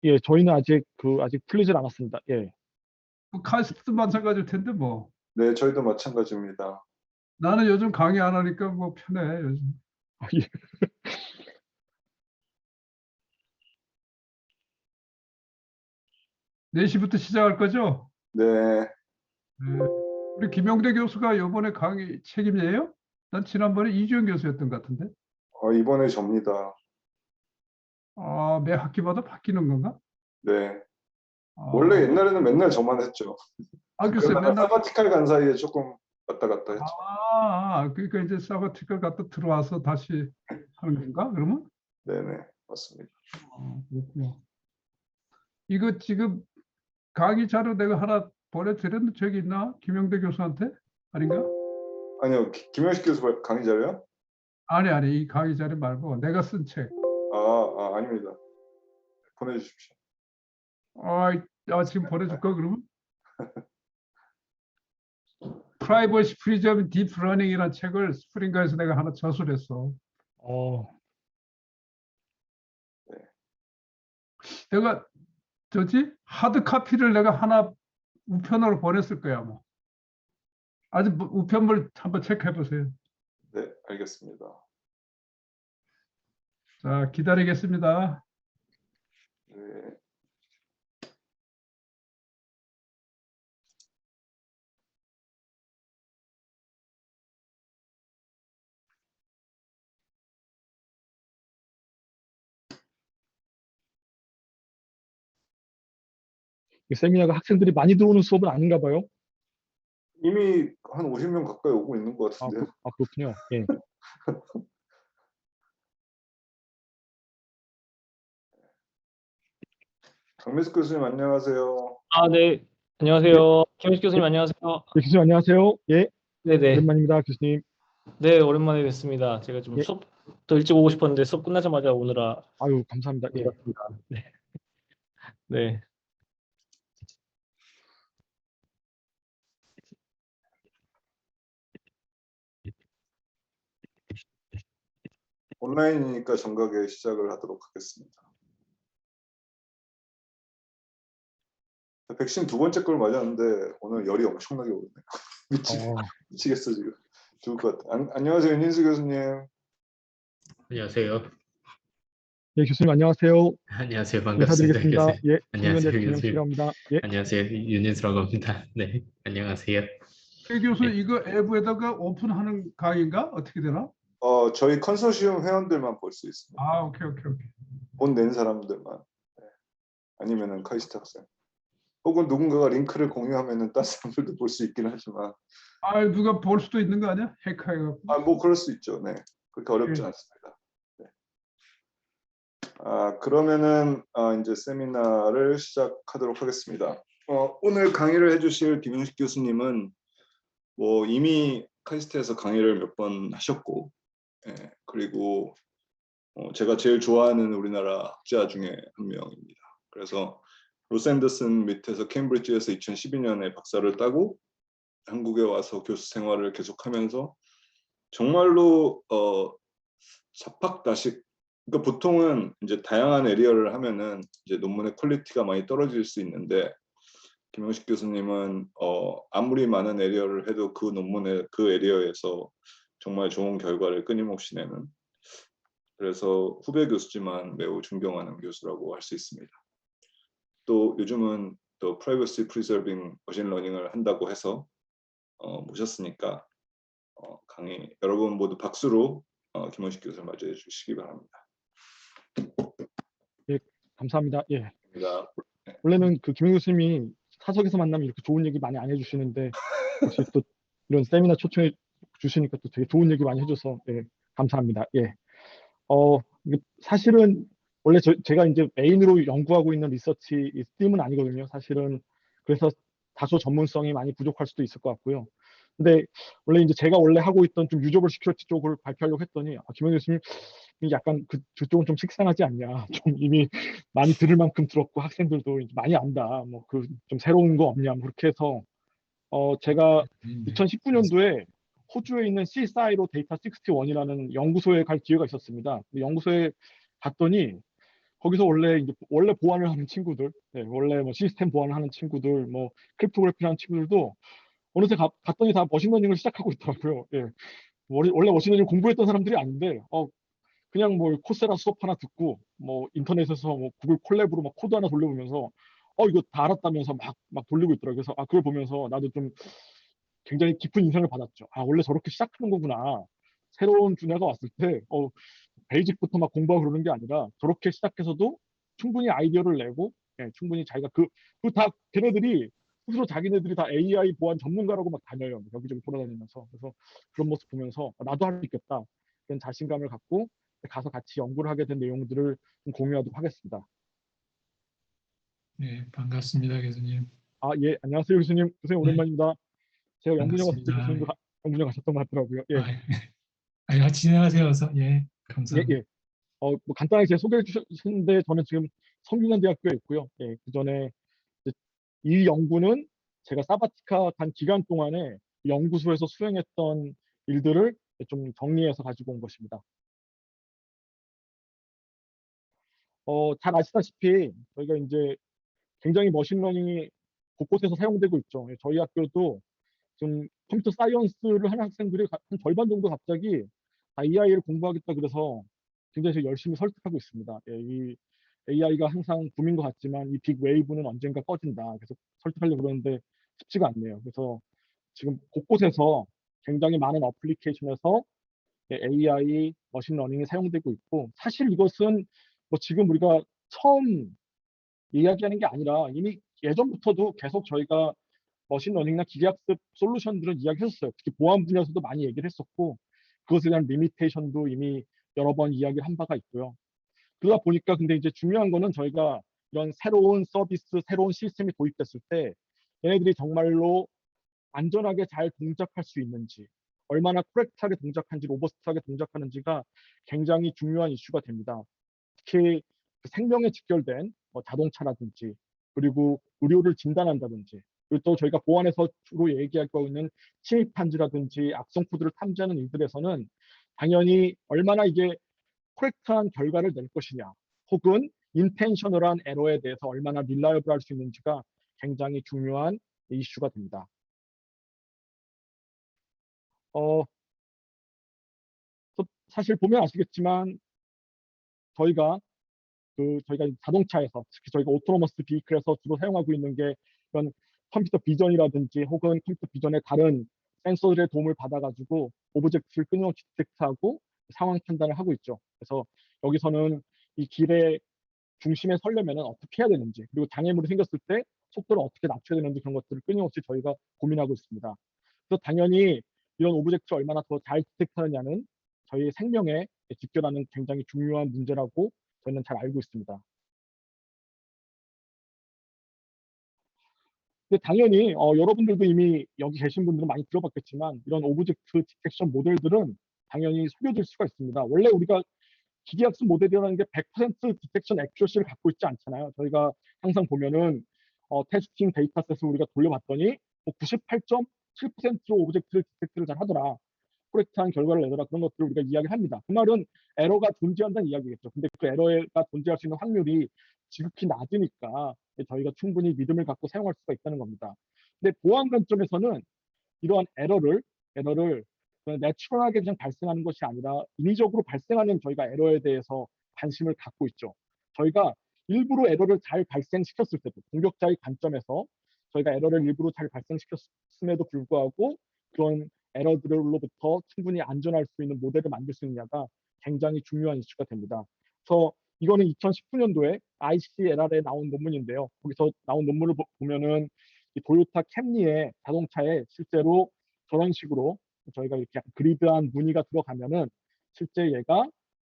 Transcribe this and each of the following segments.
예, 저희는 아직 풀리질 않았습니다. 예. 뭐 카이스트도 마찬가지일 텐데 뭐. 네, 저희도 마찬가지입니다. 나는 요즘 강의 안 하니까 뭐 편해 요즘. 예. 4시부터 시작할 거죠? 네, 네. 우리 김용대 교수가 이번에 강의 책임이에요? 난 지난번에 이주영 교수였던 것 같은데. 이번에 접니다. 아, 매 학기마다 바뀌는 건가? 네, 아, 원래 옛날에는 맨날 저만 했죠. 글쎄 그러다가 맨날. 사바티칼 간 사이에 조금 왔다 갔다 했죠. 그러니까 이제 사바티컬 갔다 들어와서 다시 하는 건가? 그러면? 네네, 맞습니다. 그렇구나. 이거 지금 강의 자료 내가 하나 보내드렸는데 저기 있나? 김용대 교수한테? 아닌가? 아니요, 김영식 교수 강의 자료요? 아니, 이 강의 자료 말고 내가 쓴 책. 아닙니다. 보내주십시오. 지금 보내줄까 그러면? 프라이버시 프리즘 딥 러닝이라는 책을 스프링가에서 내가 하나 저술했어. 내가 하드 카피를 내가 하나 우편으로 보냈을 거야 뭐. 아직 우편물 한번 체크해 보세요. 네, 알겠습니다. 자, 기다리겠습니다. 네. 이 세미나가 학생들이 많이 들어오는 수업은 아닌가 봐요. 이미 한 50명 가까이 오고 있는 것 같은데요. 그렇군요. 예. 강민수 교수님 안녕하세요. 네. 안녕하세요. 김현식 교수님 안녕하세요. 네, 교수님 안녕하세요. 예. 네네. 오랜만입니다, 교수님. 네, 오랜만에 뵙습니다. 제가 좀 예. 수업 더 일찍 오고 싶었는데 수업 끝나자마자 오느라 아유, 감사합니다. 예. 늦었습니다. 네. 네. 온라인이니까 정각에 시작을 하도록 하겠습니다. 백신 2번째 걸 맞았는데 오늘 열이 엄청나게 오르네요. 미치겠어 지금. 죽을 것 같아. 안녕하세요, 윤인수 교수님. 안녕하세요. 예, 교수님 안녕하세요. 안녕하세요. 반갑습니다. 인사드리겠습니다. 교수님. 예, 안녕하세요, 김영식이라고 교수님. 합니다. 예. 안녕하세요. 윤인수라고 합니다. 네, 안녕하세요. 최 교수 네. 이거 앱에다가 오픈하는 강의인가? 어떻게 되나? 저희 컨소시엄 회원들만 볼 수 있습니다. 오케이. 돈 낸 사람들만. 네. 아니면은 카이스트 학생. 혹은 누군가가 링크를 공유하면은 다른 사람들도 볼 수 있긴 하지만. 누가 볼 수도 있는 거 아니야? 해커해갖고. 뭐 그럴 수 있죠. 네, 그렇게 어렵지 않습니다. 네. 그러면은 이제 세미나를 시작하도록 하겠습니다. 오늘 강의를 해주실 김윤식 교수님은 뭐 이미 카이스트에서 강의를 몇 번 하셨고, 그리고 제가 제일 좋아하는 우리나라 학자 중에 한 명입니다. 그래서 로스 앤더슨 밑에서 케임브리지에서 2012년에 박사를 따고 한국에 와서 교수 생활을 계속하면서 정말로 잡학다식. 그러니까 보통은 이제 다양한 에리어를 하면은 이제 논문의 퀄리티가 많이 떨어질 수 있는데, 김영식 교수님은 아무리 많은 에리어를 해도 그 논문의 그 에리어에서 정말 좋은 결과를 끊임없이 내는, 그래서 후배 교수지만 매우 존경하는 교수라고 할 수 있습니다. 또 요즘은 또 프라이버시 프리저빙 머신러닝을 한다고 해서 모셨으니까 강의 여러분 모두 박수로 김원식 교수를 맞이해 주시기 바랍니다. 예, 감사합니다. 예. 감사합니다. 원래는 그 김영 교수님이 사석에서 만나면 이렇게 좋은 얘기 많이 안 해주시는데 혹시 또 이런 세미나 초청해 주시니까 또 되게 좋은 얘기 많이 해줘서 감사합니다. 예. 사실은 원래 제가 이제 메인으로 연구하고 있는 리서치 이 STEAM은 아니거든요. 사실은 그래서 다소 전문성이 많이 부족할 수도 있을 것 같고요. 근데 원래 이제 제가 원래 하고 있던 좀 유저블 시큐리티 쪽을 발표하려고 했더니 김영 교수님 약간 그쪽은 좀 식상하지 않냐. 좀 이미 많이 들을 만큼 들었고 학생들도 많이 안다. 뭐 좀 새로운 거 없냐. 뭐 그렇게 해서 제가 2019년도에 호주에 있는 CSI로 데이터 61이라는 연구소에 갈 기회가 있었습니다. 연구소에 갔더니 거기서 원래 보안을 하는 친구들, 원래 뭐 시스템 보안을 하는 친구들, 뭐 크립토그래피를 하는 친구들도 어느새 갔더니 다 머신러닝을 시작하고 있더라고요. 예. 원래 머신러닝 공부했던 사람들이 아닌데, 그냥 뭐 코세라 수업 하나 듣고, 뭐 인터넷에서 뭐 구글 콜랩으로 막 코드 하나 돌려보면서, 이거 다 알았다면서 막 돌리고 있더라고요. 그래서 그걸 보면서 나도 좀 굉장히 깊은 인상을 받았죠. 원래 저렇게 시작하는 거구나. 새로운 분야가 왔을 때, 베이직부터 막 공부하고 그러는 게 아니라 저렇게 시작해서도 충분히 아이디어를 내고, 충분히 자기가 다 걔네들이 스스로 자기네들이 다 AI 보안 전문가라고 막 다녀요. 여기저기 돌아다니면서. 그래서 그런 모습 보면서 나도 할 수 있겠다. 그런 자신감을 갖고 가서 같이 연구를 하게 된 내용들을 좀 공유하도록 하겠습니다. 네, 반갑습니다, 교수님. 예, 안녕하세요, 교수님. 교수님 네, 오랜만입니다. 제가 연구년 갔을 때 반갑습니다. 교수님도 연구년 가셨던 것 같더라고요. 예, 같이 진행하세요, 어서. 예, 예, 감사합니다. 예. 뭐 간단하게 제가 소개해 주셨는데 저는 지금 성균관대학교에 있고요. 예, 그 전에 이 연구는 제가 사바티카 간 기간 동안에 연구소에서 수행했던 일들을 좀 정리해서 가지고 온 것입니다. 잘 아시다시피 저희가 이제 굉장히 머신러닝이 곳곳에서 사용되고 있죠. 예, 저희 학교도 좀 컴퓨터 사이언스를 하는 학생들이 한 절반 정도 갑자기 AI를 공부하겠다 그래서 굉장히 열심히 설득하고 있습니다. 예, 이 AI가 항상 붐인 것 같지만 이 빅 웨이브는 언젠가 꺼진다. 그래서 설득하려고 그러는데 쉽지가 않네요. 그래서 지금 곳곳에서 굉장히 많은 어플리케이션에서 AI, 머신러닝이 사용되고 있고 사실 이것은 뭐 지금 우리가 처음 이야기하는 게 아니라 이미 예전부터도 계속 저희가 머신러닝이나 기계학습 솔루션들은 이야기했었어요. 특히 보안 분야에서도 많이 얘기를 했었고 그것에 대한 리미테이션도 이미 여러 번 이야기를 한 바가 있고요. 그러다 보니까 근데 이제 중요한 거는 저희가 이런 새로운 서비스, 새로운 시스템이 도입됐을 때 얘네들이 정말로 안전하게 잘 동작할 수 있는지, 얼마나 코렉트하게 동작하는지, 로버스트하게 동작하는지가 굉장히 중요한 이슈가 됩니다. 특히 그 생명에 직결된 자동차라든지, 그리고 의료를 진단한다든지, 그리고 또 저희가 보안에서 주로 얘기하고 있는 침입 탐지라든지 악성 코드를 탐지하는 일들에서는 당연히 얼마나 이게 코렉트한 결과를 낼 것이냐, 혹은 인텐셔널한 에러에 대해서 얼마나 릴라이블 할 수 있는지가 굉장히 중요한 이슈가 됩니다. 어, 사실 보면 아시겠지만 저희가 자동차에서 특히 저희가 오토노머스 비클에서 주로 사용하고 있는 게 이런 컴퓨터 비전이라든지 혹은 컴퓨터 비전의 다른 센서들의 도움을 받아가지고 오브젝트를 끊임없이 디텍트하고 상황 판단을 하고 있죠. 그래서 여기서는 이 길의 중심에 서려면 어떻게 해야 되는지, 그리고 장애물이 생겼을 때 속도를 어떻게 낮춰야 되는지 그런 것들을 끊임없이 저희가 고민하고 있습니다. 그래서 당연히 이런 오브젝트를 얼마나 더 잘 디텍트하느냐는 저희의 생명에 직결하는 굉장히 중요한 문제라고 저는 잘 알고 있습니다. 근데 당연히 여러분들도 이미 여기 계신 분들은 많이 들어봤겠지만 이런 오브젝트 디텍션 모델들은 당연히 속여질 수가 있습니다. 원래 우리가 기계학습 모델이라는 게 100% 디텍션 액큐러시를 갖고 있지 않잖아요. 저희가 항상 보면은 테스팅 데이터셋을 우리가 돌려봤더니 98.7%로 오브젝트를 디텍트를 잘 하더라. 코렉트한 결과를 내더라. 그런 것들을 우리가 이야기를 합니다. 그 말은 에러가 존재한다는 이야기겠죠. 근데 그 에러가 존재할 수 있는 확률이 지극히 낮으니까 저희가 충분히 믿음을 갖고 사용할 수가 있다는 겁니다. 근데 보안 관점에서는 이러한 에러를 그냥 내추럴하게 그냥 발생하는 것이 아니라 인위적으로 발생하는 저희가 에러에 대해서 관심을 갖고 있죠. 저희가 일부러 에러를 잘 발생시켰을 때도 공격자의 관점에서 저희가 에러를 일부러 잘 발생시켰음에도 불구하고 그런 에러들로부터 충분히 안전할 수 있는 모델을 만들 수 있느냐가 굉장히 중요한 이슈가 됩니다. 그래서 이거는 2019년도에 ICLR에 나온 논문인데요. 거기서 나온 논문을 보면은 이 도요타 캠리의 자동차에 실제로 저런 식으로 저희가 이렇게 그리드한 무늬가 들어가면은 실제 얘가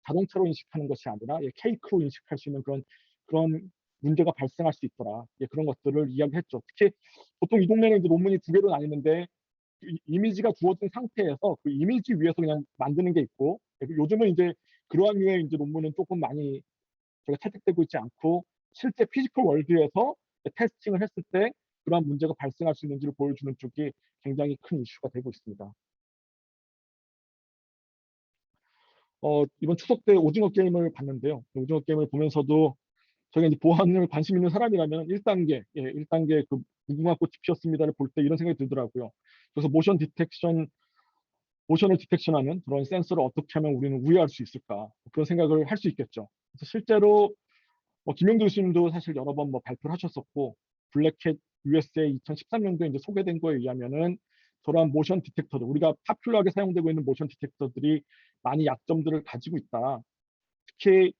자동차로 인식하는 것이 아니라 케이크로 인식할 수 있는 그런 문제가 발생할 수 있더라. 그런 것들을 이야기했죠. 특히 보통 이 동네는 이제 논문이 두 개로 나뉘는데 이미지가 주어진 상태에서 그 이미지 위에서 그냥 만드는 게 있고 요즘은 이제 그러한 류의 이제 논문은 조금 많이 저희가 채택되고 있지 않고 실제 피지컬 월드에서 테스팅을 했을 때 그러한 문제가 발생할 수 있는지를 보여주는 쪽이 굉장히 큰 이슈가 되고 있습니다. 이번 추석 때 오징어 게임을 봤는데요. 오징어 게임을 보면서도 저희가 이제 보안을 관심 있는 사람이라면 1단계, 1단계 그 무궁화 꽃이 피었습니다를 볼 때 이런 생각이 들더라고요. 그래서 모션을 디텍션하는 그런 센서를 어떻게 하면 우리는 우회할 수 있을까? 그런 생각을 할 수 있겠죠. 그래서 실제로 김영도 교수님도 사실 여러 번 발표를 하셨었고, 블랙캣 USA 2013년도에 이제 소개된 거에 의하면은 저러한 모션 디텍터들, 우리가 파퓰러하게 사용되고 있는 모션 디텍터들이 많이 약점들을 가지고 있다. 특히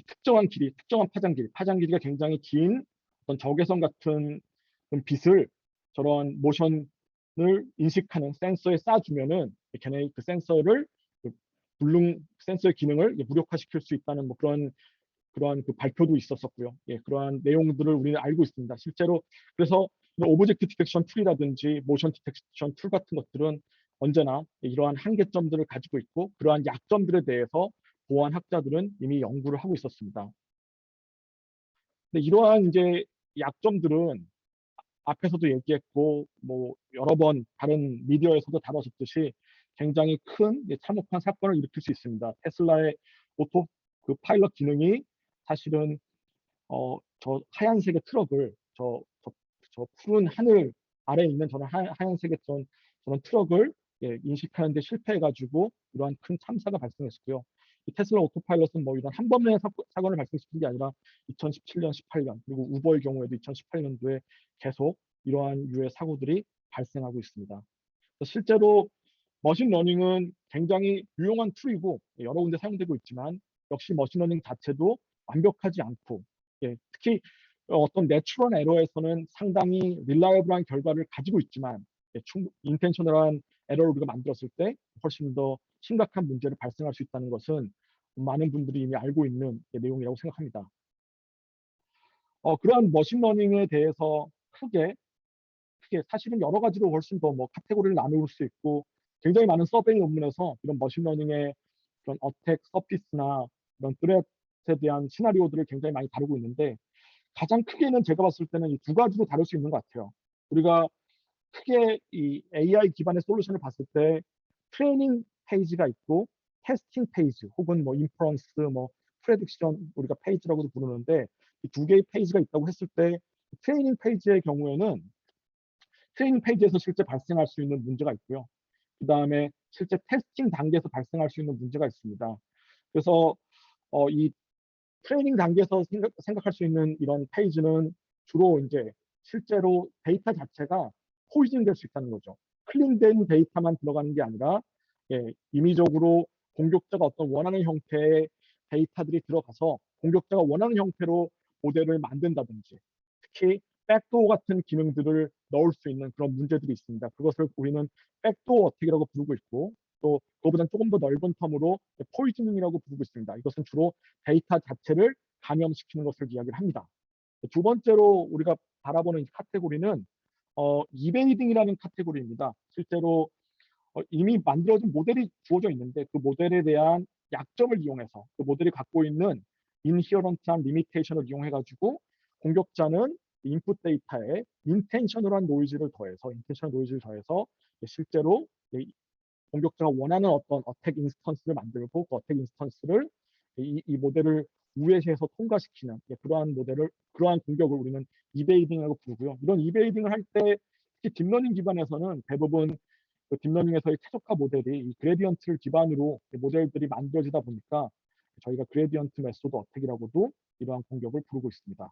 특정한 길이, 특정한 파장 길이가 굉장히 긴 어떤 적외선 같은 그런 빛을 저런 모션을 인식하는 센서에 쏴주면은 걔네 그 센서를 센서의 기능을 무력화시킬 수 있다는 그러한 그 발표도 있었었고요. 그러한 내용들을 우리는 알고 있습니다. 실제로 그래서 오브젝트 디텍션 툴이라든지 모션 디텍션 툴 같은 것들은 언제나 이러한 한계점들을 가지고 있고 그러한 약점들에 대해서 보안학자들은 이미 연구를 하고 있었습니다. 근데 이러한 이제 약점들은 앞에서도 얘기했고 여러 번 다른 미디어에서도 다뤄졌듯이 굉장히 큰 참혹한 사건을 일으킬 수 있습니다. 테슬라의 오토 그 파일럿 기능이 사실은 저 하얀색의 트럭을 저 푸른 하늘 아래에 있는 저런 하얀색의 저런 트럭을 인식하는 데 실패해가지고 이러한 큰 참사가 발생했고요. 이 테슬라 오토파일럿은 이런 한 번의 사건을 발생시킨 게 아니라 2017년, 18년 그리고 우버의 경우에도 2018년도에 계속 이러한 유의 사고들이 발생하고 있습니다. 실제로 머신러닝은 굉장히 유용한 툴이고 여러 군데 사용되고 있지만 역시 머신러닝 자체도 완벽하지 않고 특히 어떤 내추럴 에러에서는 상당히 릴라이블한 결과를 가지고 있지만 인텐셔널한 에러를 우리가 만들었을 때 훨씬 더 심각한 문제를 발생할 수 있다는 것은 많은 분들이 이미 알고 있는 내용이라고 생각합니다. 그러한 머신러닝에 대해서 크게 사실은 여러 가지로 훨씬 더 카테고리를 나눌 수 있고 굉장히 많은 서베이 논문에서 이런 머신러닝의 그런 어택 서피스나 이런 트렛에 대한 시나리오들을 굉장히 많이 다루고 있는데 가장 크게는 제가 봤을 때는 이 두 가지로 다룰 수 있는 것 같아요. 우리가 크게 이 AI 기반의 솔루션을 봤을 때 트레이닝 페이지가 있고 테스팅 페이지 혹은 인퍼런스 프레딕션 우리가 페이지라고도 부르는데 이 두 개의 페이지가 있다고 했을 때 트레이닝 페이지의 경우에는 트레이닝 페이지에서 실제 발생할 수 있는 문제가 있고요. 그 다음에 실제 테스팅 단계에서 발생할 수 있는 문제가 있습니다. 그래서 이 트레이닝 단계에서 생각할 수 있는 이런 페이지는 주로 이제 실제로 데이터 자체가 포이즌 될 수 있다는 거죠. 클린된 데이터만 들어가는 게 아니라 임의적으로 공격자가 어떤 원하는 형태의 데이터들이 들어가서 공격자가 원하는 형태로 모델을 만든다든지 특히 백도어 같은 기능들을 넣을 수 있는 그런 문제들이 있습니다. 그것을 우리는 백도어 어택이라고 부르고 있고 또 그거보다는 조금 더 넓은 텀으로 포이즈닝이라고 부르고 있습니다. 이것은 주로 데이터 자체를 감염시키는 것을 이야기를 합니다. 두 번째로 우리가 바라보는 카테고리는 이베이딩이라는 카테고리입니다. 실제로 이미 만들어진 모델이 주어져 있는데 그 모델에 대한 약점을 이용해서 그 모델이 갖고 있는 인히어런트한 리미테이션을 이용해가지고 공격자는 인풋 데이터에 인텐셔널한 노이즈를 더해서 실제로 공격자가 원하는 어떤 어택 인스턴스를 만들고 그 어택 인스턴스를 이 모델을 우회해서 통과시키는 그러한 공격을 우리는 이베이딩이라고 부르고요. 이런 이베이딩을 할 때 특히 딥러닝 기반에서는 대부분 그 딥러닝에서의 최적화 모델이 이 그레디언트를 기반으로 모델들이 만들어지다 보니까 저희가 그레디언트 메소드 어택이라고도 이러한 공격을 부르고 있습니다.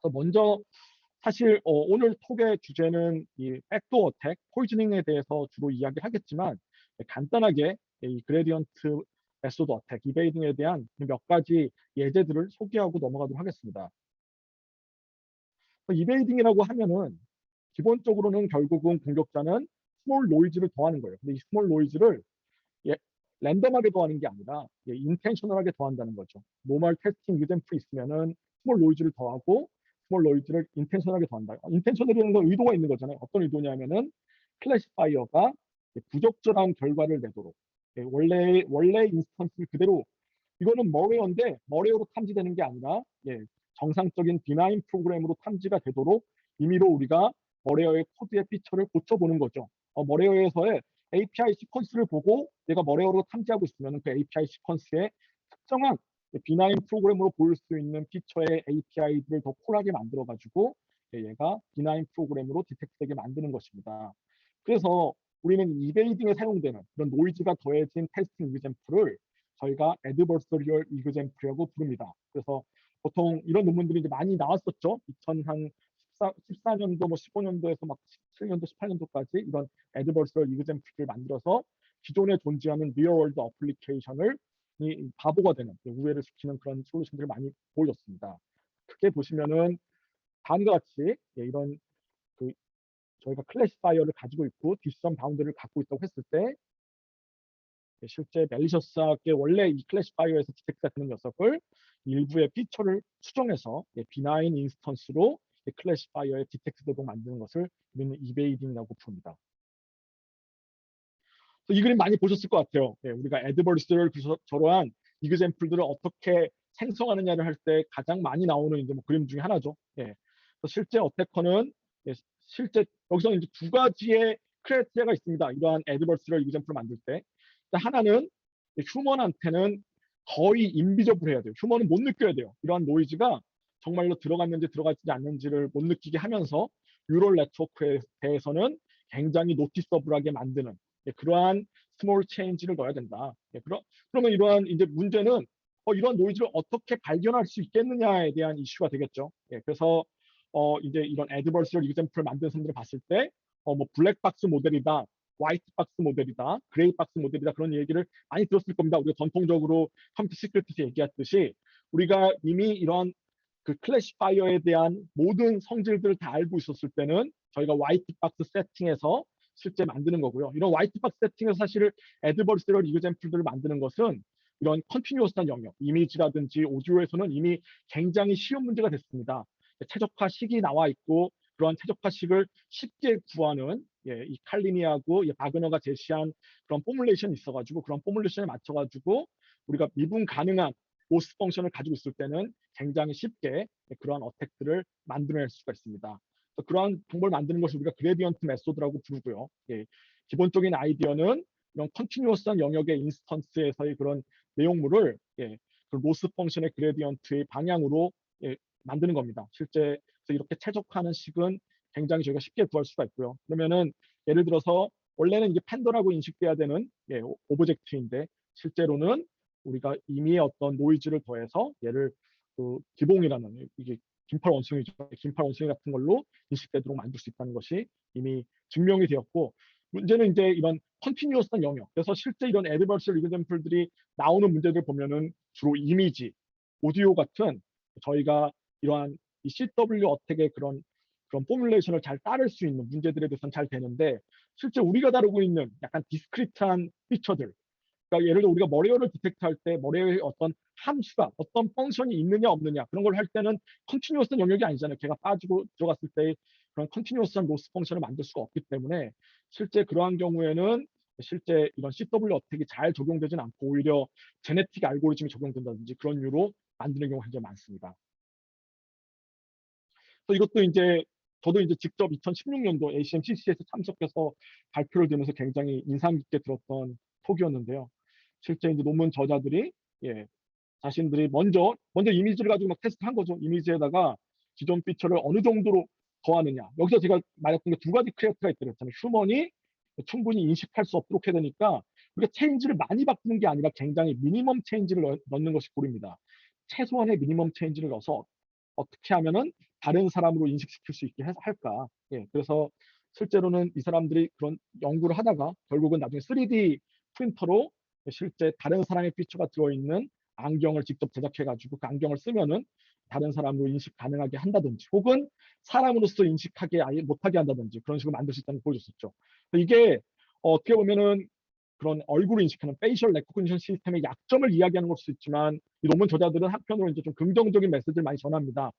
그래서 먼저 사실 오늘 톡의 주제는 이 백도어 어택, 포이즈닝에 대해서 주로 이야기를 하겠지만 간단하게 이 그레디언트 메소드 어택, 이베이딩에 대한 몇 가지 예제들을 소개하고 넘어가도록 하겠습니다. 이베이딩이라고 하면은 기본적으로는 결국은 공격자는 스몰 노이즈를 더하는 거예요. 근데 이 스몰 노이즈를 랜덤하게 더하는 게 아니라 인텐셔널하게 더한다는 거죠. 노멀 테스팅 유젠프 있으면은 스몰 노이즈를 더하고 스몰 노이즈를 인텐셔널하게 더한다. 인텐셔널이라는 건 의도가 있는 거잖아요. 어떤 의도냐면은 클래시파이어가 부적절한 결과를 내도록 원래 인스턴스를 그대로 이거는 머레어인데 머레어로 탐지되는 게 아니라 정상적인 비나인 프로그램으로 탐지가 되도록 임의로 우리가 머레어의 코드의 피처를 고쳐보는 거죠. 머레어에서의 API 시퀀스를 보고 내가 머레어로 탐지하고 있으면 그 API 시퀀스에 특정한 B9 프로그램으로 보일 수 있는 피처의 API들을 더 콜하게 만들어가지고 얘가 B9 프로그램으로 디텍트되게 만드는 것입니다. 그래서 우리는 이베이딩에 사용되는 이런 노이즈가 더해진 테스팅 이그젠플을 저희가 adversarial example이라고 부릅니다. 그래서 보통 이런 논문들이 이제 많이 나왔었죠. 2014년도, 뭐 15년도에서 막 17년도, 18년도까지 이런 adversarial example를 만들어서 기존에 존재하는 real world 어플리케이션을 이 바보가 되는, 우회를 시키는 그런 솔루션들을 많이 보여줬습니다. 크게 보시면은 다음과 같이 이런 그 저희가 클래시파이어를 가지고 있고 디시전 바운드를 갖고 있다고 했을 때 실제 멜리셔스하게 원래 이 클래시파이어에서 디텍트가 되는 녀석을 일부의 피처를 수정해서 B9 인스턴스로 클래시파이어에 디텍트되도록 만드는 것을 우리는 이베이딩이라고 부릅니다. 이 그림 많이 보셨을 것 같아요. 우리가 애드버리스를 저러한 이그젠플들을 어떻게 생성하느냐를 할 때 가장 많이 나오는 이제 뭐 그림 중에 하나죠. 실제 어태커는 실제 여기서 이제 두 가지의 크라이테리아가 있습니다. 이러한 애드버리스를 이그젠플을 만들 때 하나는 휴먼한테는 거의 인비저블해야 돼요. 휴먼은 못 느껴야 돼요. 이러한 노이즈가 정말로 들어갔는지 들어가지 않는지를 못 느끼게 하면서 뉴럴 네트워크에 대해서는 굉장히 노티서블하게 만드는 그러한 스몰 체인지를 넣어야 된다. 그러면 이러한 이제 문제는 이러한 노이즈를 어떻게 발견할 수 있겠느냐에 대한 이슈가 되겠죠. 그래서 이제 이런 애드버스럴 이그젠플을 만든 사람들을 봤을 때 뭐 블랙박스 모델이다, 화이트박스 모델이다, 그레이박스 모델이다 그런 얘기를 많이 들었을 겁니다. 우리가 전통적으로 컴퓨터 시큐리티에서 얘기했듯이 우리가 이미 이런 그 클래시파이어에 대한 모든 성질들을 다 알고 있었을 때는 저희가 화이트박스 세팅에서 실제 만드는 거고요. 이런 화이트박스 세팅에서 사실 애드버스럴 이그젠플들을 만드는 것은 이런 컨티뉴어스한 영역, 이미지라든지 오디오에서는 이미 굉장히 쉬운 문제가 됐습니다. 최적화식이 나와 있고 그런 최적화식을 쉽게 구하는 이 칼리니하고 바그너가 제시한 그런 포뮬레이션이 있어가지고 그런 포뮬레이션에 맞춰가지고 우리가 미분 가능한 로스 펑션을 가지고 있을 때는 굉장히 쉽게 그러한 어택들을 만들어낼 수가 있습니다. 그러한 방법을 만드는 것을 우리가 그레디언트 메소드라고 부르고요. 기본적인 아이디어는 이런 컨티뉴어스한 영역의 인스턴스에서의 그런 내용물을 그 로스 펑션의 그레디언트의 방향으로 만드는 겁니다. 실제 이렇게 최적화하는 식은 굉장히 저희가 쉽게 구할 수가 있고요. 그러면은 예를 들어서 원래는 이게 팬더라고 인식돼야 되는 오브젝트인데 실제로는 우리가 이미 어떤 노이즈를 더해서 얘를 그 기봉이라는 이게 긴팔 원숭이죠. 긴팔 원숭이 같은 걸로 인식되도록 만들 수 있다는 것이 이미 증명이 되었고 문제는 이제 이런 컨티뉴어스한 영역. 그래서 실제 이런 애드버셜 이그젠플들이 나오는 문제들 보면은 주로 이미지, 오디오 같은 저희가 이러한 이 CW 어택의 그런 포뮬레이션을 잘 따를 수 있는 문제들에 대해서는 잘 되는데 실제 우리가 다루고 있는 약간 디스크리트한 피처들 그러니까 예를 들어 우리가 머리어를 디텍트할 때 머리어의 어떤 함수가 어떤 펑션이 있느냐 없느냐 그런 걸 할 때는 컨티뉴어스한 영역이 아니잖아요. 걔가 빠지고 들어갔을 때 그런 컨티뉴어스한 로스 펑션을 만들 수가 없기 때문에 실제 그러한 경우에는 실제 이런 CW 어택이 잘 적용되진 않고 오히려 제네틱 알고리즘이 적용된다든지 그런 이유로 만드는 경우가 굉장히 많습니다. 이것도 이제 저도 이제 직접 2016년도 ACM/CC에서 참석해서 발표를 들으면서 굉장히 인상 깊게 들었던 톡이었는데요. 실제 이제 논문 저자들이 자신들이 먼저 이미지를 가지고 막 테스트한 거죠. 이미지에다가 기존 피처를 어느 정도로 더하느냐. 여기서 제가 말했던 게 두 가지 크리에이터가 있다고 했잖아요. 휴먼이 충분히 인식할 수 없도록 해야 되니까 우리가 체인지를 많이 바꾸는 게 아니라 굉장히 미니멈 체인지를 넣는 것이 고릅니다. 최소한의 미니멈 체인지를 넣어서 어떻게 하면은 다른 사람으로 인식시킬 수 있게 할까. 그래서 실제로는 이 사람들이 그런 연구를 하다가 결국은 나중에 3D 프린터로 실제 다른 사람의 피처가 들어있는 안경을 직접 제작해가지고 그 안경을 쓰면은 다른 사람으로 인식 가능하게 한다든지 혹은 사람으로서 인식하게 아예 못하게 한다든지 그런 식으로 만들 수 있다는 걸 보여줬었죠. 이게 어떻게 보면은 그런 얼굴을 인식하는 페이셜 레코그니션 시스템의 약점을 이야기하는 걸 수 있지만 이 논문 저자들은 한편으로 이제 좀 긍정적인 메시지를 많이 전합니다.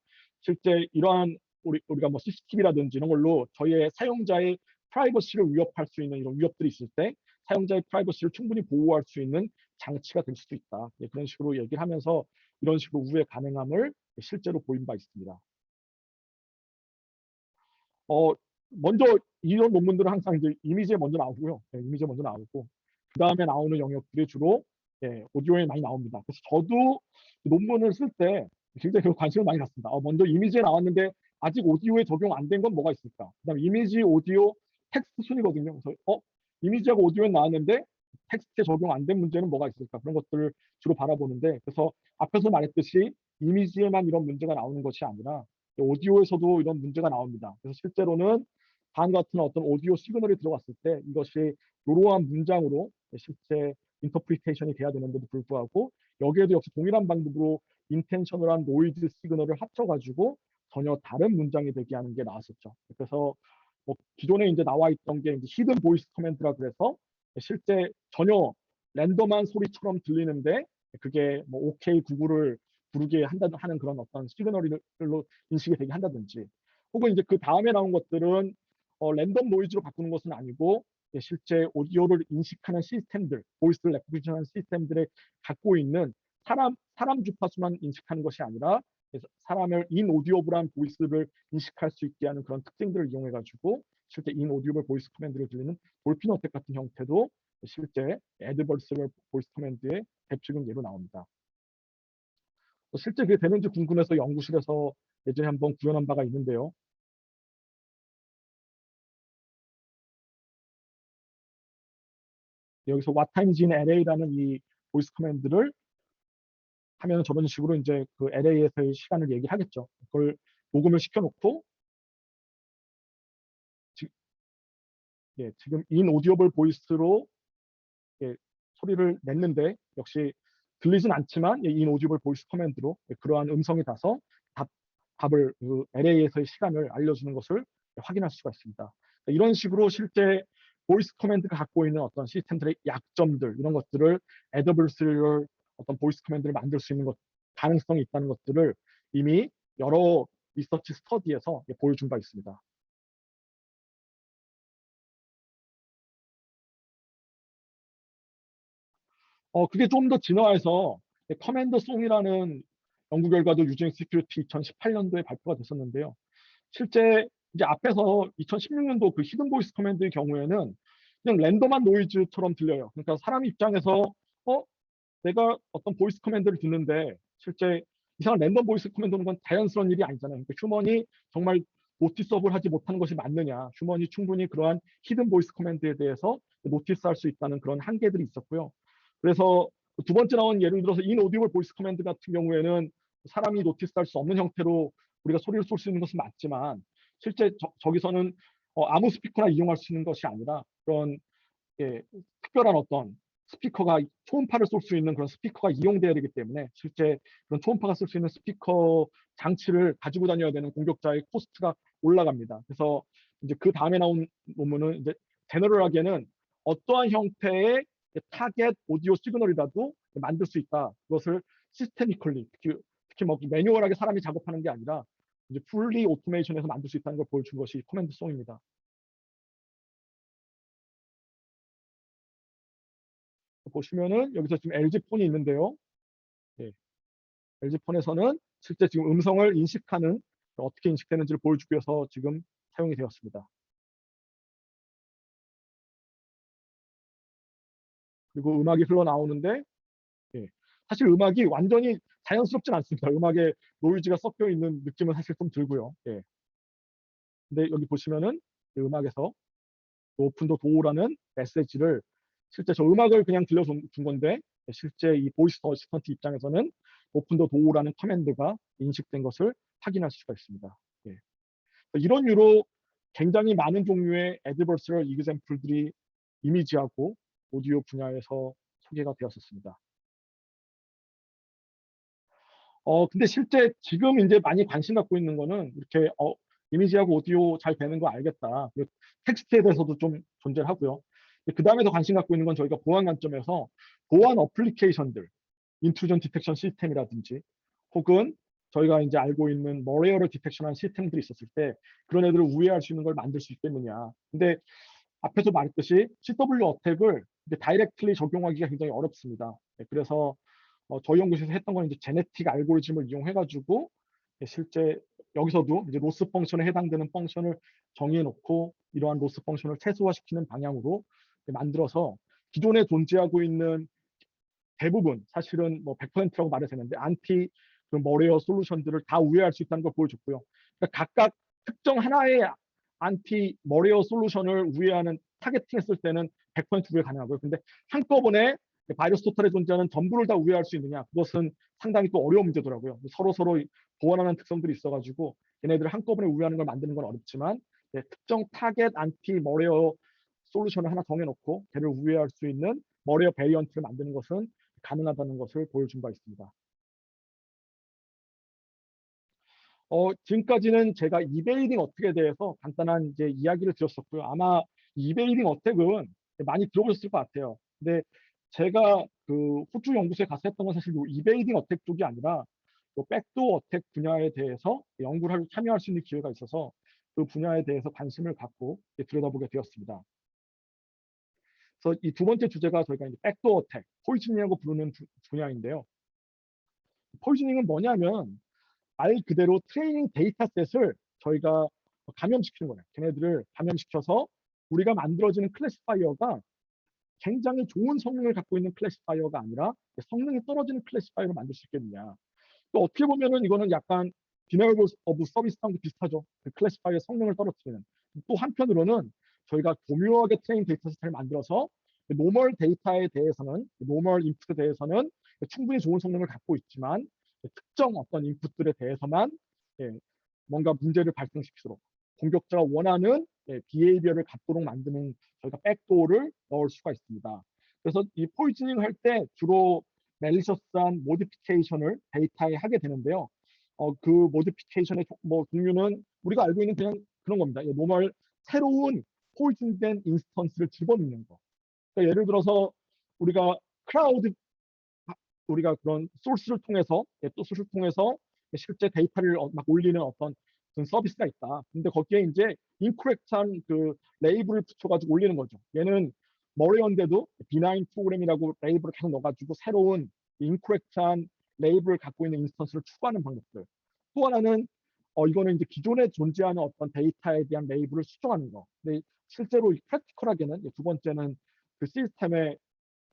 실제 이러한 우리가 뭐 CCTV라든지 이런 걸로 저희의 사용자의 프라이버시를 위협할 수 있는 이런 위협들이 있을 때 사용자의 프라이버시를 충분히 보호할 수 있는 장치가 될 수도 있다. 그런 식으로 얘기를 하면서 이런 식으로 우회 가능함을 실제로 보인 바 있습니다. 먼저 이런 논문들은 항상 이제 이미지에 먼저 나오고요. 이미지에 먼저 나오고 그 다음에 나오는 영역들이 주로 오디오에 많이 나옵니다. 그래서 저도 논문을 쓸 때 굉장히 그 관심을 많이 갖습니다. 먼저 이미지에 나왔는데 아직 오디오에 적용 안 된 건 뭐가 있을까? 그다음에 이미지, 오디오, 텍스트 순이거든요. 그래서 이미지하고 오디오에 나왔는데 텍스트에 적용 안 된 문제는 뭐가 있을까? 그런 것들을 주로 바라보는데, 그래서 앞에서 말했듯이 이미지에만 이런 문제가 나오는 것이 아니라 오디오에서도 이런 문제가 나옵니다. 그래서 실제로는 다음과 같은 어떤 오디오 시그널이 들어갔을 때 이것이 이러한 문장으로 실제 인터프리테이션이 돼야 되는데도 불구하고 여기에도 역시 동일한 방법으로 인텐셔널한 노이즈 시그널을 합쳐가지고 전혀 다른 문장이 되게 하는 게 나왔었죠. 그래서 기존에 이제 나와 있던 게 이제 히든 보이스 커맨드라 그래서 실제 전혀 랜덤한 소리처럼 들리는데 그게 뭐 오케이 구글을 부르게 하는 그런 어떤 시그널로 인식이 되게 한다든지, 혹은 이제 그 다음에 나온 것들은 랜덤 노이즈로 바꾸는 것은 아니고 실제 오디오를 인식하는 시스템들, 보이스를 레코그니션하는 시스템들에 갖고 있는 사람 주파수만 인식하는 것이 아니라 사람을 인 오디오블한 보이스를 인식할 수 있게 하는 그런 특징들을 이용해 가지고 실제 인 오디오블 보이스 커맨드를 들리는 돌핀 어택 같은 형태도 실제 애드버스럴 보이스 커맨드의 대표적인 예로 나옵니다. 실제 그게 되는지 궁금해서 연구실에서 예전에 한번 구현한 바가 있는데요. 여기서 what times in LA라는 이 보이스 커맨드를 하면 저런 식으로 이제 그 LA에서의 시간을 얘기하겠죠. 그걸 녹음을 시켜놓고 지금 인 오디오블 보이스로 소리를 냈는데 역시 들리진 않지만 인 오디오블 보이스 커맨드로 그러한 음성이 닿아서 답을 그 LA에서의 시간을 알려주는 것을 확인할 수가 있습니다. 이런 식으로 실제 보이스 커맨드가 갖고 있는 어떤 시스템들의 약점들, 이런 것들을 애더버서리얼 어떤 보이스 커맨드를 만들 수 있는 가능성이 있다는 것들을 이미 여러 리서치 스터디에서 보여준 바 있습니다. 그게 좀 더 진화해서 커맨드 송이라는 연구 결과도 유진 시큐리티 2018년도에 발표가 됐었는데요. 실제 이제 앞에서 2016년도 그 히든 보이스 커맨드의 경우에는 그냥 랜덤한 노이즈처럼 들려요. 그러니까 사람 입장에서 내가 어떤 보이스 커맨드를 듣는데 실제 이상한 랜덤 보이스 커맨드는 건 자연스러운 일이 아니잖아요. 그러니까 휴먼이 정말 노티서블 하지 못하는 것이 맞느냐, 휴먼이 충분히 그러한 히든 보이스 커맨드에 대해서 노티스할 수 있다는 그런 한계들이 있었고요. 그래서 두 번째 나온 예를 들어서 인 오디오블 보이스 커맨드 같은 경우에는 사람이 노티스할 수 없는 형태로 우리가 소리를 쏠 수 있는 것은 맞지만 실제 저기서는 아무 스피커나 이용할 수 있는 것이 아니라 그런 특별한 어떤 스피커가 초음파를 쏠 수 있는 그런 스피커가 이용되어야 되기 때문에 실제 그런 초음파가 쓸 수 있는 스피커 장치를 가지고 다녀야 되는 공격자의 코스트가 올라갑니다. 그래서 이제 그 다음에 나온 논문은 이제 제너럴하게는 어떠한 형태의 타겟 오디오 시그널이라도 만들 수 있다. 그것을 시스테미컬리 특히 뭐 매뉴얼하게 사람이 작업하는 게 아니라 이제 풀리 오토메이션에서 만들 수 있다는 걸 보여준 것이 커맨드송입니다. 보시면은 여기서 지금 LG 폰이 있는데요. LG 폰에서는 실제 지금 음성을 인식하는 어떻게 인식되는지를 보여주기 위해서 지금 사용이 되었습니다. 그리고 음악이 흘러나오는데 사실 음악이 완전히 자연스럽진 않습니다. 음악에 노이즈가 섞여 있는 느낌은 사실 좀 들고요. 근데 여기 보시면은 이 음악에서 오픈 더 도어라는 메시지를 실제 저 음악을 그냥 들려준 건데 실제 이 보이스 어시스턴트 입장에서는 오픈 더 도어라는 커맨드가 인식된 것을 확인할 수가 있습니다. 이런 유로 굉장히 많은 종류의 애드버서럴 이그샘플들이 이미지하고 오디오 분야에서 소개가 되었었습니다. 근데 실제 지금 이제 많이 관심 갖고 있는 거는 이렇게 이미지하고 오디오 잘 되는 거 알겠다. 텍스트에 대해서도 좀 존재를 하고요. 그 다음에 더 관심 갖고 있는 건 저희가 보안 관점에서 보안 어플리케이션들, 인트루전 디텍션 시스템이라든지 혹은 저희가 이제 알고 있는 머레어를 디텍션한 시스템들이 있었을 때 그런 애들을 우회할 수 있는 걸 만들 수 있겠느냐. 근데 앞에서 말했듯이 CW 어택을 다이렉트리 적용하기가 굉장히 어렵습니다. 그래서 저희 연구실에서 했던 건 이제 제네틱 알고리즘을 이용해가지고 실제 여기서도 이제 로스 펑션에 해당되는 펑션을 정해 놓고 이러한 로스 펑션을 최소화시키는 방향으로 만들어서 기존에 존재하고 있는 대부분 사실은 뭐 100%라고 말해도 되는데 안티 그 머레어 솔루션들을 다 우회할 수 있다는 걸 보여줬고요. 그러니까 각각 특정 하나의 안티 머레어 솔루션을 우회하는 타겟팅했을 때는 100% 우회 가능하고요. 근데 한꺼번에 바이러스 토탈에 존재하는 전부를 다 우회할 수 있느냐? 그것은 상당히 또 어려운 문제더라고요. 서로 보완하는 특성들이 있어가지고 얘네들을 한꺼번에 우회하는 걸 만드는 건 어렵지만 특정 타겟 안티 머레어 솔루션을 하나 정해놓고 걔를 우회할 수 있는 머레어 베리언트를 만드는 것은 가능하다는 것을 보여준 바 있습니다. 지금까지는 제가 이베이딩 어택에 대해서 간단한 이제 이야기를 드렸었고요. 아마 이베이딩 어택은 많이 들어보셨을 것 같아요. 근데 제가 그 호주 연구소에 가서 했던 건 사실 이베이딩 어택 쪽이 아니라 백도어 어택 분야에 대해서 연구를 참여할 수 있는 기회가 있어서 그 분야에 대해서 관심을 갖고 들여다보게 되었습니다. 그래서 이 두 번째 주제가 저희가 이제 백도어 어택, 포이즈닝이라고 부르는 분야인데요. 포이즈닝은 뭐냐면 말 그대로 트레이닝 데이터셋을 저희가 감염시키는 거예요. 걔네들을 감염시켜서 우리가 만들어지는 클래시파이어가 굉장히 좋은 성능을 갖고 있는 클래시파이어가 아니라 성능이 떨어지는 클래시파이어를 만들 수 있겠느냐. 또 어떻게 보면은 이거는 약간 디나이얼 오브 서비스랑도 비슷하죠. 그 클래시파이어 성능을 떨어뜨리는. 또 한편으로는 저희가 교묘하게 트레이닝 데이터셋을 만들어서 노멀 데이터에 대해서는, 노멀 인풋에 대해서는 충분히 좋은 성능을 갖고 있지만 특정 어떤 인풋들에 대해서만 뭔가 문제를 발생시키도록 공격자가 원하는 비헤이비어를 갖도록 만드는 저희가 백도어를 넣을 수가 있습니다. 그래서 이 포이즈닝 할 때 주로 멜리셔스한 모디피케이션을 데이터에 하게 되는데요. 그 모디피케이션의 뭐 종류는 우리가 알고 있는 그냥 그런 겁니다. 노멀 새로운 포이즌된 인스턴스를 집어넣는 거. 그러니까 예를 들어서 우리가 클라우드 우리가 그런 소스를 통해서 또 소스를 통해서 실제 데이터를 막 올리는 어떤 서비스가 있다. 근데 거기에 이제 인코렉트한 그 레이블을 붙여가지고 올리는 거죠. 얘는 머레언데도 비나인 프로그램이라고 레이블을 계속 넣어가지고 새로운 인코렉트한 레이블을 갖고 있는 인스턴스를 추가하는 방법들. 또 하나는 이거는 이제 기존에 존재하는 어떤 데이터에 대한 레이블을 수정하는 거. 근데 실제로 프랙티컬하게는 두 번째는 그 시스템의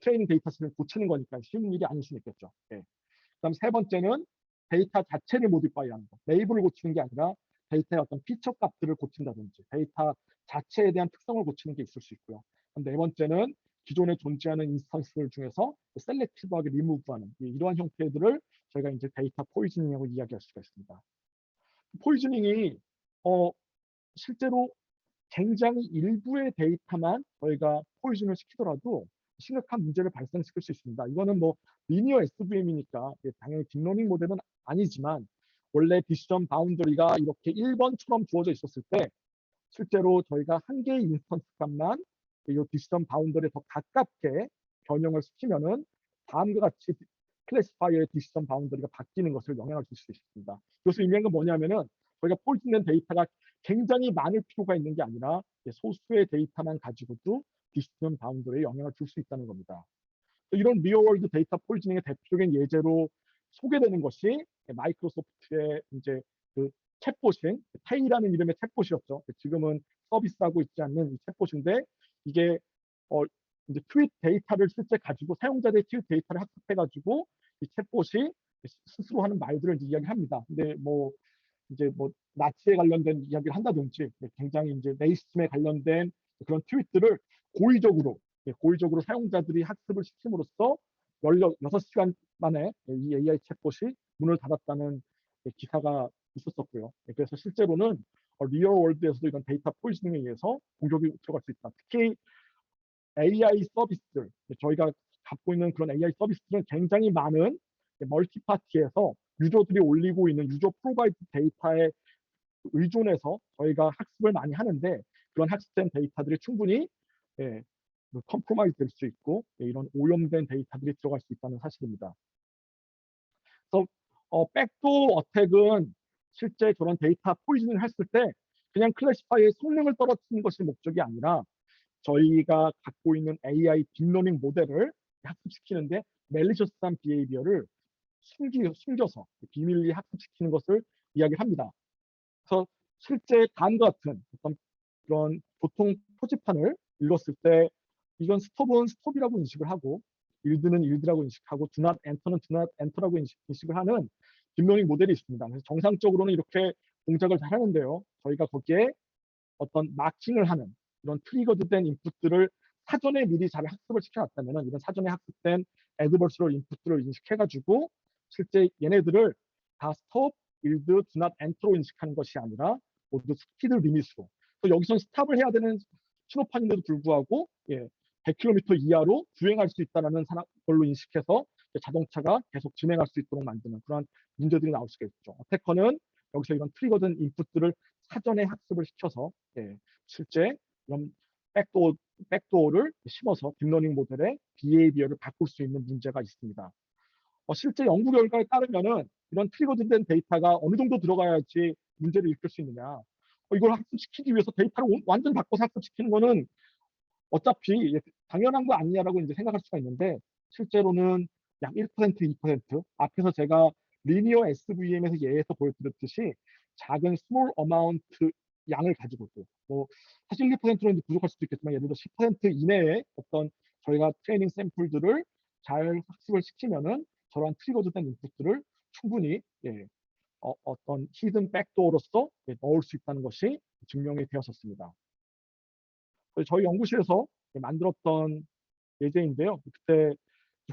트레이닝 데이터셋을 고치는 거니까 쉬운 일이 아닐 수 있겠죠. 그다음 세 번째는 데이터 자체를 모디파이하는 거. 레이블을 고치는 게 아니라 데이터의 어떤 피처 값들을 고친다든지 데이터 자체에 대한 특성을 고치는 게 있을 수 있고요. 그럼 네 번째는 기존에 존재하는 인스턴스들 중에서 셀렉티브하게 리무브하는 이러한 형태들을 저희가 이제 데이터 포이즈닝이라고 이야기할 수가 있습니다. 포이즈닝이 실제로 굉장히 일부의 데이터만 저희가 포이즌을 시키더라도 심각한 문제를 발생시킬 수 있습니다. 이거는 뭐 리니어 SVM이니까 당연히 딥러닝 모델은 아니지만 원래 디시전 바운더리가 이렇게 1번처럼 주어져 있었을 때 실제로 저희가 한 개의 인스턴스 값만 이 디시전 바운더리에 더 가깝게 변형을 시키면은 다음과 같이 클래시파이어의 디시전 바운더리가 바뀌는 것을 영향을 줄 수 있습니다. 그래서 의미한 건 뭐냐면은 저희가 포이즌된 데이터가 굉장히 많을 필요가 있는 게 아니라 소수의 데이터만 가지고도 디시전 바운더리에 영향을 줄 수 있다는 겁니다. 이런 리얼월드 데이터 포이즈닝의 대표적인 예제로 소개되는 것이 마이크로소프트의 이제 그 챗봇인 테이라는 이름의 챗봇이었죠. 지금은 서비스하고 있지 않는 이 챗봇인데 이게 이제 트윗 데이터를 실제 가지고 사용자들의 트윗 데이터를 학습해가지고 이 챗봇이 스스로 하는 말들을 이야기합니다. 근데 뭐 이제 뭐 나치에 관련된 이야기를 한다든지 굉장히 이제 레이시즘에 관련된 그런 트윗들을 고의적으로 사용자들이 학습을 시킴으로써 16시간 만에 이 AI 챗봇이 문을 닫았다는 기사가 있었었고요. 그래서 실제로는 리얼 월드에서도 이런 데이터 포이즈닝에 의해서 공격이 들어갈 수 있다. 특히 AI 서비스들, 저희가 갖고 있는 그런 AI 서비스들은 굉장히 많은 멀티파티에서 유저들이 올리고 있는 유저 프로바이드 데이터에 의존해서 저희가 학습을 많이 하는데 그런 학습된 데이터들이 충분히 컴프로마이즈 될 수 있고 이런 오염된 데이터들이 들어갈 수 있다는 사실입니다. 그래서 백도어 어택은 실제 그런 데이터 포이즈닝을 했을 때 그냥 클래시파이어의 성능을 떨어뜨리는 것이 목적이 아니라 저희가 갖고 있는 AI 딥러닝 모델을 학습시키는데 멜리셔스한 비헤이비어를 숨겨서 비밀리에 학습시키는 것을 이야기합니다. 그래서 실제 다음과 같은 어떤 그런 보통 표지판을 읽었을 때 이건 스톱은 스톱이라고 인식을 하고 일드는 일드라고 인식하고 do not enter는 do not enter라고 인식을 하는 딥러닝 모델이 있습니다. 그래서 정상적으로는 이렇게 동작을 잘 하는데요. 저희가 거기에 어떤 마킹을 하는 이런 트리거드된 인풋들을 사전에 미리 잘 학습을 시켜놨다면 이런 사전에 학습된 애드버스럴 인풋들을 인식해가지고 실제 얘네들을 다 스톱, 일드, do not enter로 인식하는 것이 아니라 모두 스피드 리밋으로. 여기선 스탑을 해야 되는 신호판인데도 불구하고 100km 이하로 주행할 수 있다는 걸로 인식해서 자동차가 계속 진행할 수 있도록 만드는 그런 문제들이 나올 수가 있죠. 어태커는 여기서 이런 트리거든 인풋들을 사전에 학습을 시켜서 실제 이런 백도어를 심어서 딥러닝 모델의 비헤이비어를 바꿀 수 있는 문제가 있습니다. 실제 연구 결과에 따르면은 이런 트리거드된 데이터가 어느 정도 들어가야지 문제를 일으킬 수 있느냐. 이걸 학습시키기 위해서 데이터를 완전히 바꿔서 학습시키는 거는 어차피 당연한 거 아니냐라고 이제 생각할 수가 있는데 실제로는 약 1%, 2% 앞에서 제가 리니어 SVM에서 예에서 보여드렸듯이 작은 small amount 양을 가지고 있고 사실 1%는 부족할 수도 있겠지만 예를 들어 10% 이내에 어떤 저희가 트레이닝 샘플들을 잘 학습을 시키면은 저런 트리거드된 인풋들을 충분히 어떤 히든 백도어로서 넣을 수 있다는 것이 증명이 되었었습니다. 저희 연구실에서 만들었던 예제인데요. 그때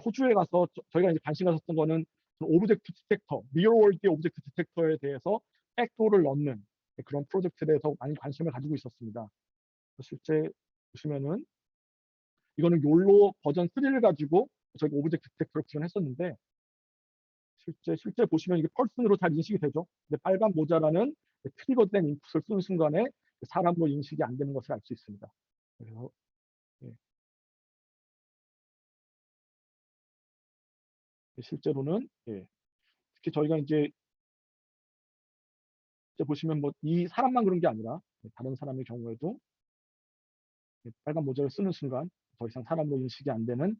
호주에 가서 저희가 이제 관심 가졌던 거는 오브젝트 디텍터, 리얼월드의 오브젝트 디텍터에 대해서 백도어를 넣는 그런 프로젝트에 대해서 많이 관심을 가지고 있었습니다. 실제 보시면은 이거는 욜로 버전 3를 가지고 저희 오브젝트 디텍터를 구현했었는데 실제 보시면 이게 펄슨으로 잘 인식이 되죠. 근데 빨간 모자라는 트리거된 인풋을 쓰는 순간에 사람으로 인식이 안 되는 것을 알 수 있습니다. 그래서 실제로는 특히 저희가 이제 보시면 뭐 이 사람만 그런 게 아니라 다른 사람의 경우에도 빨간 모자를 쓰는 순간 더 이상 사람으로 인식이 안 되는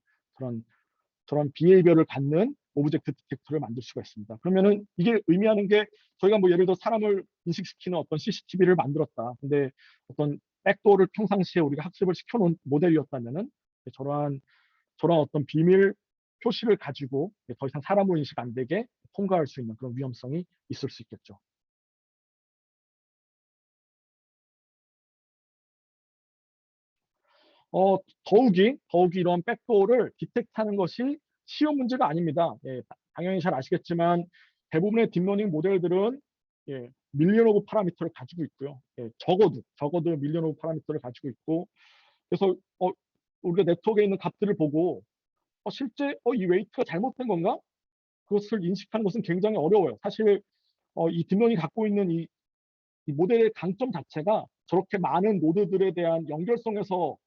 저런 비헤이비어를 갖는 오브젝트 디텍터를 만들 수가 있습니다. 그러면은 이게 의미하는 게 저희가 뭐 예를 들어 사람을 인식시키는 어떤 CCTV를 만들었다. 근데 어떤 백도어를 평상시에 우리가 학습을 시켜놓은 모델이었다면은 저러한 어떤 비밀 표시를 가지고 더 이상 사람으로 인식 안 되게 통과할 수 있는 그런 위험성이 있을 수 있겠죠. 더욱이 이런 백도어를 디텍트하는 것이 쉬운 문제가 아닙니다. 당연히 잘 아시겠지만 대부분의 딥러닝 모델들은 밀리언 오브 파라미터를 가지고 있고요. 적어도 밀리언 오브 파라미터를 가지고 있고 그래서 우리가 네트워크에 있는 값들을 보고 실제 이 웨이트가 잘못된 건가? 그것을 인식하는 것은 굉장히 어려워요. 사실 이 딥러닝이 갖고 있는 이 모델의 강점 자체가 저렇게 많은 노드들에 대한 연결성에서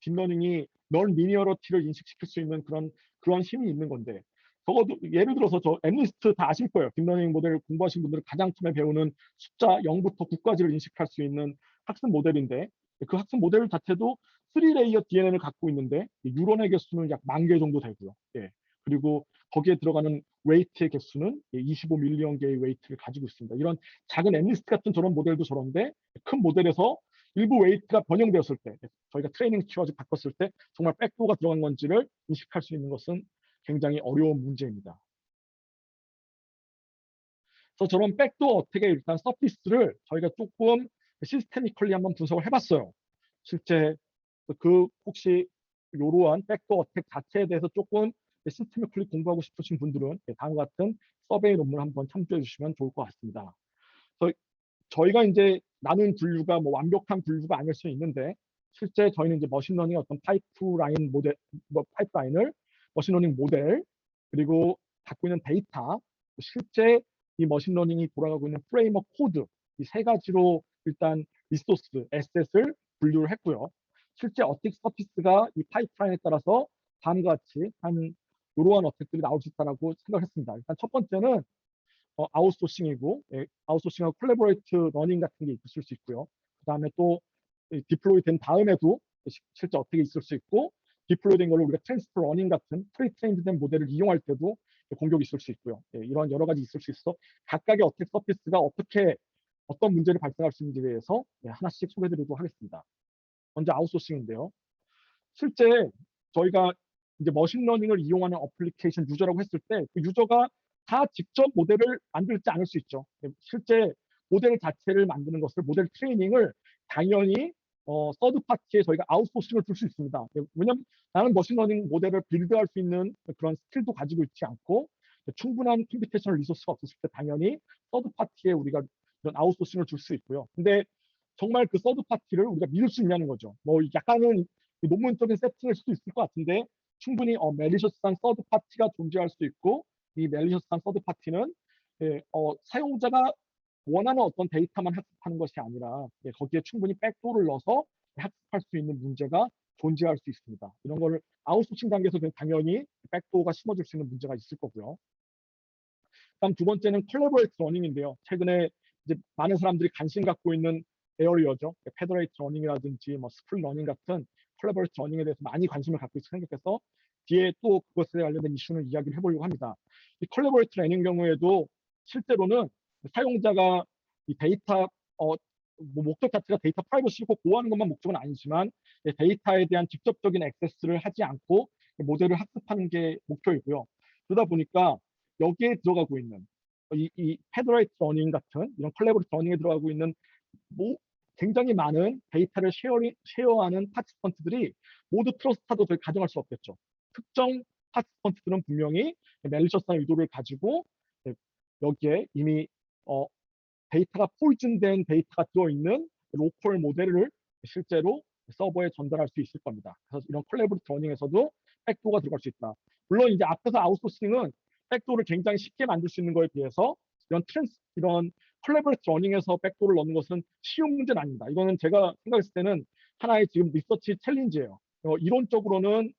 딥러닝이 넌 리니어러티를 인식시킬 수 있는 그런 힘이 있는 건데 적어도 예를 들어서 저 엠리스트 다 아실 거예요. 딥러닝 모델을 공부하신 분들은 가장 처음에 배우는 숫자 0부터 9까지를 인식할 수 있는 학습 모델인데 그 학습 모델 자체도 3레이어 DNN을 갖고 있는데 뉴런의 개수는 약 10,000개 정도 되고요. 그리고 거기에 들어가는 웨이트의 개수는 25밀리언 개의 웨이트를 가지고 있습니다. 이런 작은 엠리스트 같은 저런 모델도 저런데 큰 모델에서 일부 웨이트가 변형되었을 때 저희가 트레이닝 키워드 바꿨을 때 정말 백도어가 들어간 건지를 인식할 수 있는 것은 굉장히 어려운 문제입니다. 그래서 저런 백도어 어택의 일단 서피스를 저희가 조금 시스테미컬리 한번 분석을 해봤어요. 실제 혹시 이러한 백도어 어택 자체에 대해서 조금 시스테미컬리 공부하고 싶으신 분들은 다음과 같은 서베이 논문 한번 참조해 주시면 좋을 것 같습니다. 그래서 저희가 이제 나눈 분류가 뭐 완벽한 분류가 아닐 수 있는데 실제 저희는 이제 머신러닝 어떤 파이프라인 모델, 파이프라인을 머신러닝 모델 그리고 갖고 있는 데이터 실제 이 머신러닝이 돌아가고 있는 프레임워크 코드 이 세 가지로 일단 리소스, 에셋을 분류를 했고요. 실제 어택 서피스가 이 파이프라인에 따라서 다음과 같이 한 이러한 어택들이 나올 수 있다고 생각했습니다. 일단 첫 번째는 아웃소싱이고 아웃소싱하고 콜라보레이트 러닝 같은 게 있을 수 있고요. 그 다음에 또 디플로이 된 다음에도 실제 어택이 있을 수 있고 디플로이 된 걸로 우리가 트랜스퍼 러닝 같은 프리트레인드된 모델을 이용할 때도 공격이 있을 수 있고요. 이런 여러 가지 있을 수 있어 각각의 어택 서피스가 어떤 문제를 발생할 수 있는지에 대해서 하나씩 소개해드리도록 하겠습니다. 먼저 아웃소싱인데요. 실제 저희가 이제 머신러닝을 이용하는 어플리케이션 유저라고 했을 때 그 유저가 다 직접 모델을 만들지 않을 수 있죠. 실제 모델 자체를 만드는 것을 모델 트레이닝을 당연히 서드 파티에 저희가 아웃소싱을 줄 수 있습니다. 왜냐하면 나는 머신러닝 모델을 빌드할 수 있는 그런 스킬도 가지고 있지 않고 충분한 컴퓨테이셔널 리소스가 없었을 때 당연히 서드 파티에 우리가 이런 아웃소싱을 줄 수 있고요. 근데 정말 그 서드 파티를 우리가 믿을 수 있냐는 거죠. 뭐 약간은 논문적인 세팅일 수도 있을 것 같은데 충분히 멜리셔스한 서드 파티가 존재할 수 있고 이 멜리셔스한 서드 파티는 사용자가 원하는 어떤 데이터만 학습하는 것이 아니라 거기에 충분히 백도어를 넣어서 학습할 수 있는 문제가 존재할 수 있습니다. 이런 거를 아웃소싱 단계에서 당연히 백도어가 심어줄 수 있는 문제가 있을 거고요. 다음 두 번째는 컬래버레이트 러닝인데요. 최근에 이제 많은 사람들이 관심 갖고 있는 에어리어죠. 페더레이트 러닝이라든지 뭐 스플릿 러닝 같은 컬래버레이트 러닝에 대해서 많이 관심을 갖고 있어 생각해서 뒤에 또 그것에 관련된 이슈는 이야기를 해보려고 합니다. 이 컬래버레이트 러닝 경우에도 실제로는 사용자가 이 데이터 뭐 목적 자체가 데이터 프라이버시를 보호하는 것만 목적은 아니지만 데이터에 대한 직접적인 액세스를 하지 않고 모델을 학습하는 게 목표이고요. 그러다 보니까 여기에 들어가고 있는 이 페더레이트 러닝 같은 이런 컬래버레이트 러닝에 들어가고 있는 뭐 굉장히 많은 데이터를 쉐어하는 파티스펀트들이 모두 트러스트하도 저희 가정할 수 없겠죠. 특정 파티스펀트들은 분명히 멜리셔스한 의도를 가지고 여기에 이미 데이터가 포이즌된 데이터가 들어있는 로컬 모델을 실제로 서버에 전달할 수 있을 겁니다. 그래서 이런 컬래버레이트 러닝에서도 백도어가 들어갈 수 있다. 물론 이제 앞에서 아웃소싱은 백도어를 굉장히 쉽게 만들 수 있는 거에 비해서 이런 컬래버레이트 러닝에서 백도어를 넣는 것은 쉬운 문제는 아닙니다. 이거는 제가 생각했을 때는 하나의 지금 리서치 챌린지예요. 이론적으로는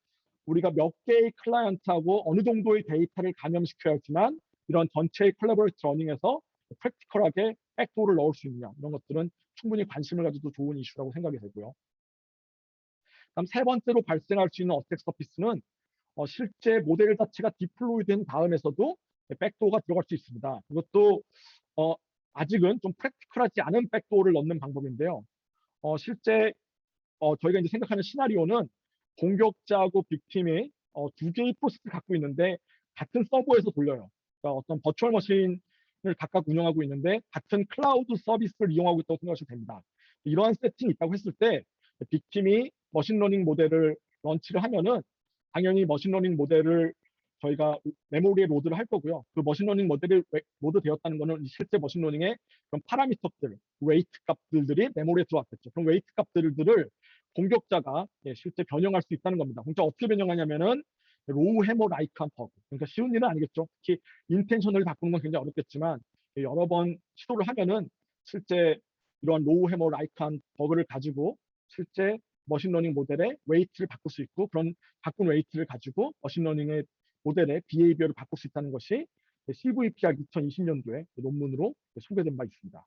우리가 몇 개의 클라이언트하고 어느 정도의 데이터를 감염시켜야 하지만 이런 전체의 컬래버레이트 러닝에서 프랙티컬하게 백도어를 넣을 수 있느냐 이런 것들은 충분히 관심을 가져도 좋은 이슈라고 생각이 되고요. 다음 세 번째로 발생할 수 있는 어택 서피스는 실제 모델 자체가 디플로이된 다음에서도 백도어가 들어갈 수 있습니다. 이것도 아직은 좀 프랙티컬하지 않은 백도어를 넣는 방법인데요. 실제 저희가 이제 생각하는 시나리오는 공격자하고 빅팀이 두 개의 프로세스를 갖고 있는데 같은 서버에서 돌려요. 그러니까 어떤 버추얼 머신을 각각 운영하고 있는데 같은 클라우드 서비스를 이용하고 있다고 생각하시면 됩니다. 이러한 세팅이 있다고 했을 때 빅팀이 머신러닝 모델을 런치를 하면은 당연히 머신러닝 모델을 저희가 메모리에 로드를 할 거고요. 그 머신러닝 모델이 로드 되었다는 것은 실제 머신러닝의 그런 파라미터들, 웨이트 값들이 메모리에 들어왔겠죠. 그럼 웨이트 값들을 공격자가 실제 변형할 수 있다는 겁니다. 공격자 어떻게 변형하냐면은 로우 해머 라이크한 버그. 그러니까 쉬운 일은 아니겠죠. 특히 인텐셔널 바꾸는 건 굉장히 어렵겠지만 여러 번 시도를 하면은 실제 이러한 로우 해머 라이크한 버그를 가지고 실제 머신러닝 모델의 웨이트를 바꿀 수 있고 그런 바꾼 웨이트를 가지고 머신러닝의 모델의 비헤이비어를 바꿀 수 있다는 것이 CVPR 2020년도에 논문으로 소개된 바 있습니다.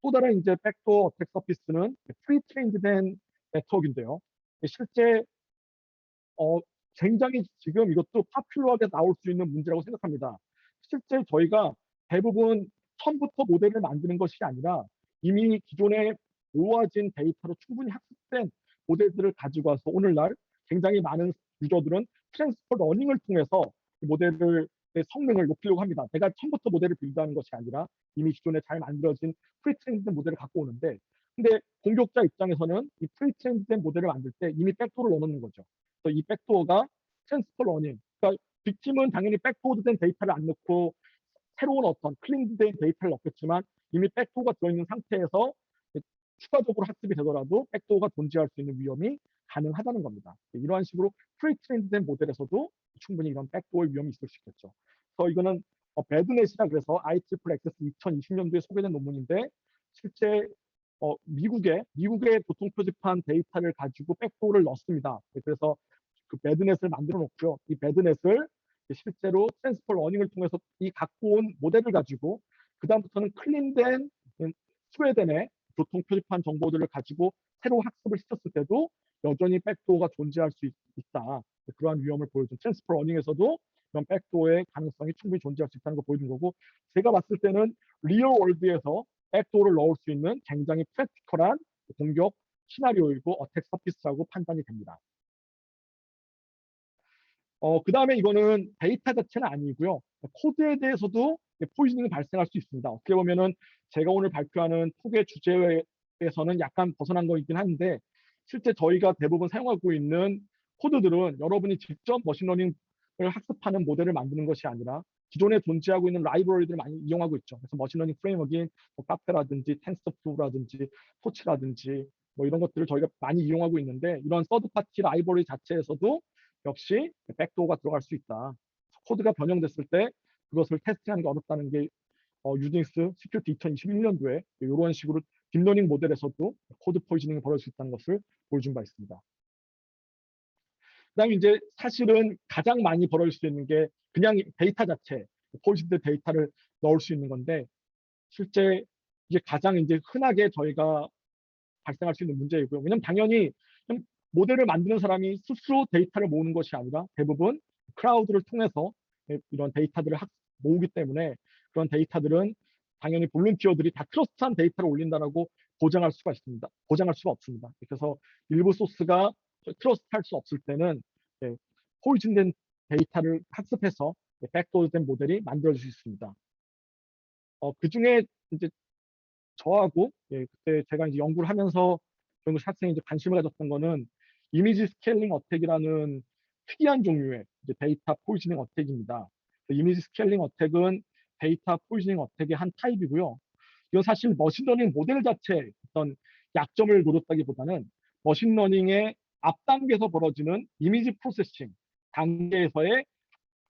또 다른 이제 백도어 어택 서피스는 프리트레인드된 네트워크인데요. 실제 굉장히 지금 이것도 파퓰러하게 나올 수 있는 문제라고 생각합니다. 실제 저희가 대부분 처음부터 모델을 만드는 것이 아니라 이미 기존에 모아진 데이터로 충분히 학습된 모델들을 가지고 와서 오늘날 굉장히 많은 유저들은 트랜스퍼 러닝을 통해서 모델의 성능을 높이려고 합니다. 내가 처음부터 모델을 빌드하는 것이 아니라 이미 기존에 잘 만들어진 프리트레인드된 모델을 갖고 오는데 근데 공격자 입장에서는 이 프리트레인드된 모델을 만들 때 이미 백도어를 넣어놓는 거죠. 그래서 이 백도어가 트랜스퍼 러닝, 그러니까 빅팀은 당연히 백도어된 데이터를 안 넣고 새로운 어떤 클린된 데이터를 넣겠지만 이미 백도어가 들어있는 상태에서 추가적으로 학습이 되더라도 백도어가 존재할 수 있는 위험이 가능하다는 겁니다. 이러한 식으로 프리트레인드된 모델에서도 충분히 이런 백도어의 위험이 있을 수 있겠죠. 그래서 이거는 배드넷이라 그래서 IEEE 액세스 2020년도에 소개된 논문인데 실제 미국의 교통 표지판 데이터를 가지고 백도어를 넣습니다. 그래서 그 배드넷을 만들어 놓고요. 이 배드넷을 실제로 트랜스퍼 러닝을 통해서 이 갖고 온 모델을 가지고 그 다음부터는 클린된 스웨덴의 교통 표지판 정보들을 가지고 새로 학습을 시켰을 때도 여전히 백도어가 존재할 수 있다. 그러한 위험을 보여준 트랜스퍼 러닝에서도 이런 백도어의 가능성이 충분히 존재할 수 있다는 걸 보여준 거고 제가 봤을 때는 리얼 월드에서 백도어를 넣을 수 있는 굉장히 프랙티컬한 공격 시나리오이고 어택 서피스라고 판단이 됩니다. 그다음에 이거는 데이터 자체는 아니고요. 코드에 대해서도 포이즈닝이 발생할 수 있습니다. 어떻게 보면은 제가 오늘 발표하는 톡의 주제에서는 약간 벗어난 거이긴 한데 실제 저희가 대부분 사용하고 있는 코드들은 여러분이 직접 머신러닝을 학습하는 모델을 만드는 것이 아니라 기존에 존재하고 있는 라이브러리들을 많이 이용하고 있죠. 그래서 머신러닝 프레임워크인 뭐 카페라든지 텐서플로우라든지 토치라든지 뭐 이런 것들을 저희가 많이 이용하고 있는데 이런 서드 파티 라이브러리 자체에서도 역시 백도어가 들어갈 수 있다. 코드가 변형됐을 때 그것을 테스트하는 게 어렵다는 게 유닉스 시큐리티 2021년도에 이런 식으로 딥러닝 모델에서도 코드 포이즈닝이 벌어질 수 있다는 것을 보여준 바 있습니다. 그다음에 이제 사실은 가장 많이 벌어질 수 있는 게 그냥 데이터 자체, 포이즈드 데이터를 넣을 수 있는 건데 실제 이게 가장 이제 흔하게 저희가 발생할 수 있는 문제이고요. 왜냐면 당연히 모델을 만드는 사람이 스스로 데이터를 모으는 것이 아니라 대부분 클라우드를 통해서 이런 데이터들을 모으기 때문에 그런 데이터들은 당연히 볼런티어들이 다 트러스트한 데이터를 올린다라고 보장할 수가 있습니다. 보장할 수가 없습니다. 그래서 일부 소스가 트러스트할 수 없을 때는 포이즌된 데이터를 학습해서 백도어된 모델이 만들어질 수 있습니다. 그 중에 이제 저하고 그때 제가 이제 연구를 하면서 학생이 이제 관심을 가졌던 거는 이미지 스케일링 어택이라는 특이한 종류의 이제 데이터 포이즈닝 어택입니다. 이미지 스케일링 어택은 데이터 포이즈닝 어택의 한 타입이고요. 이건 사실 머신러닝 모델 자체의 어떤 약점을 노렸다기보다는 머신러닝의 앞단계에서 벌어지는 이미지 프로세싱 단계에서의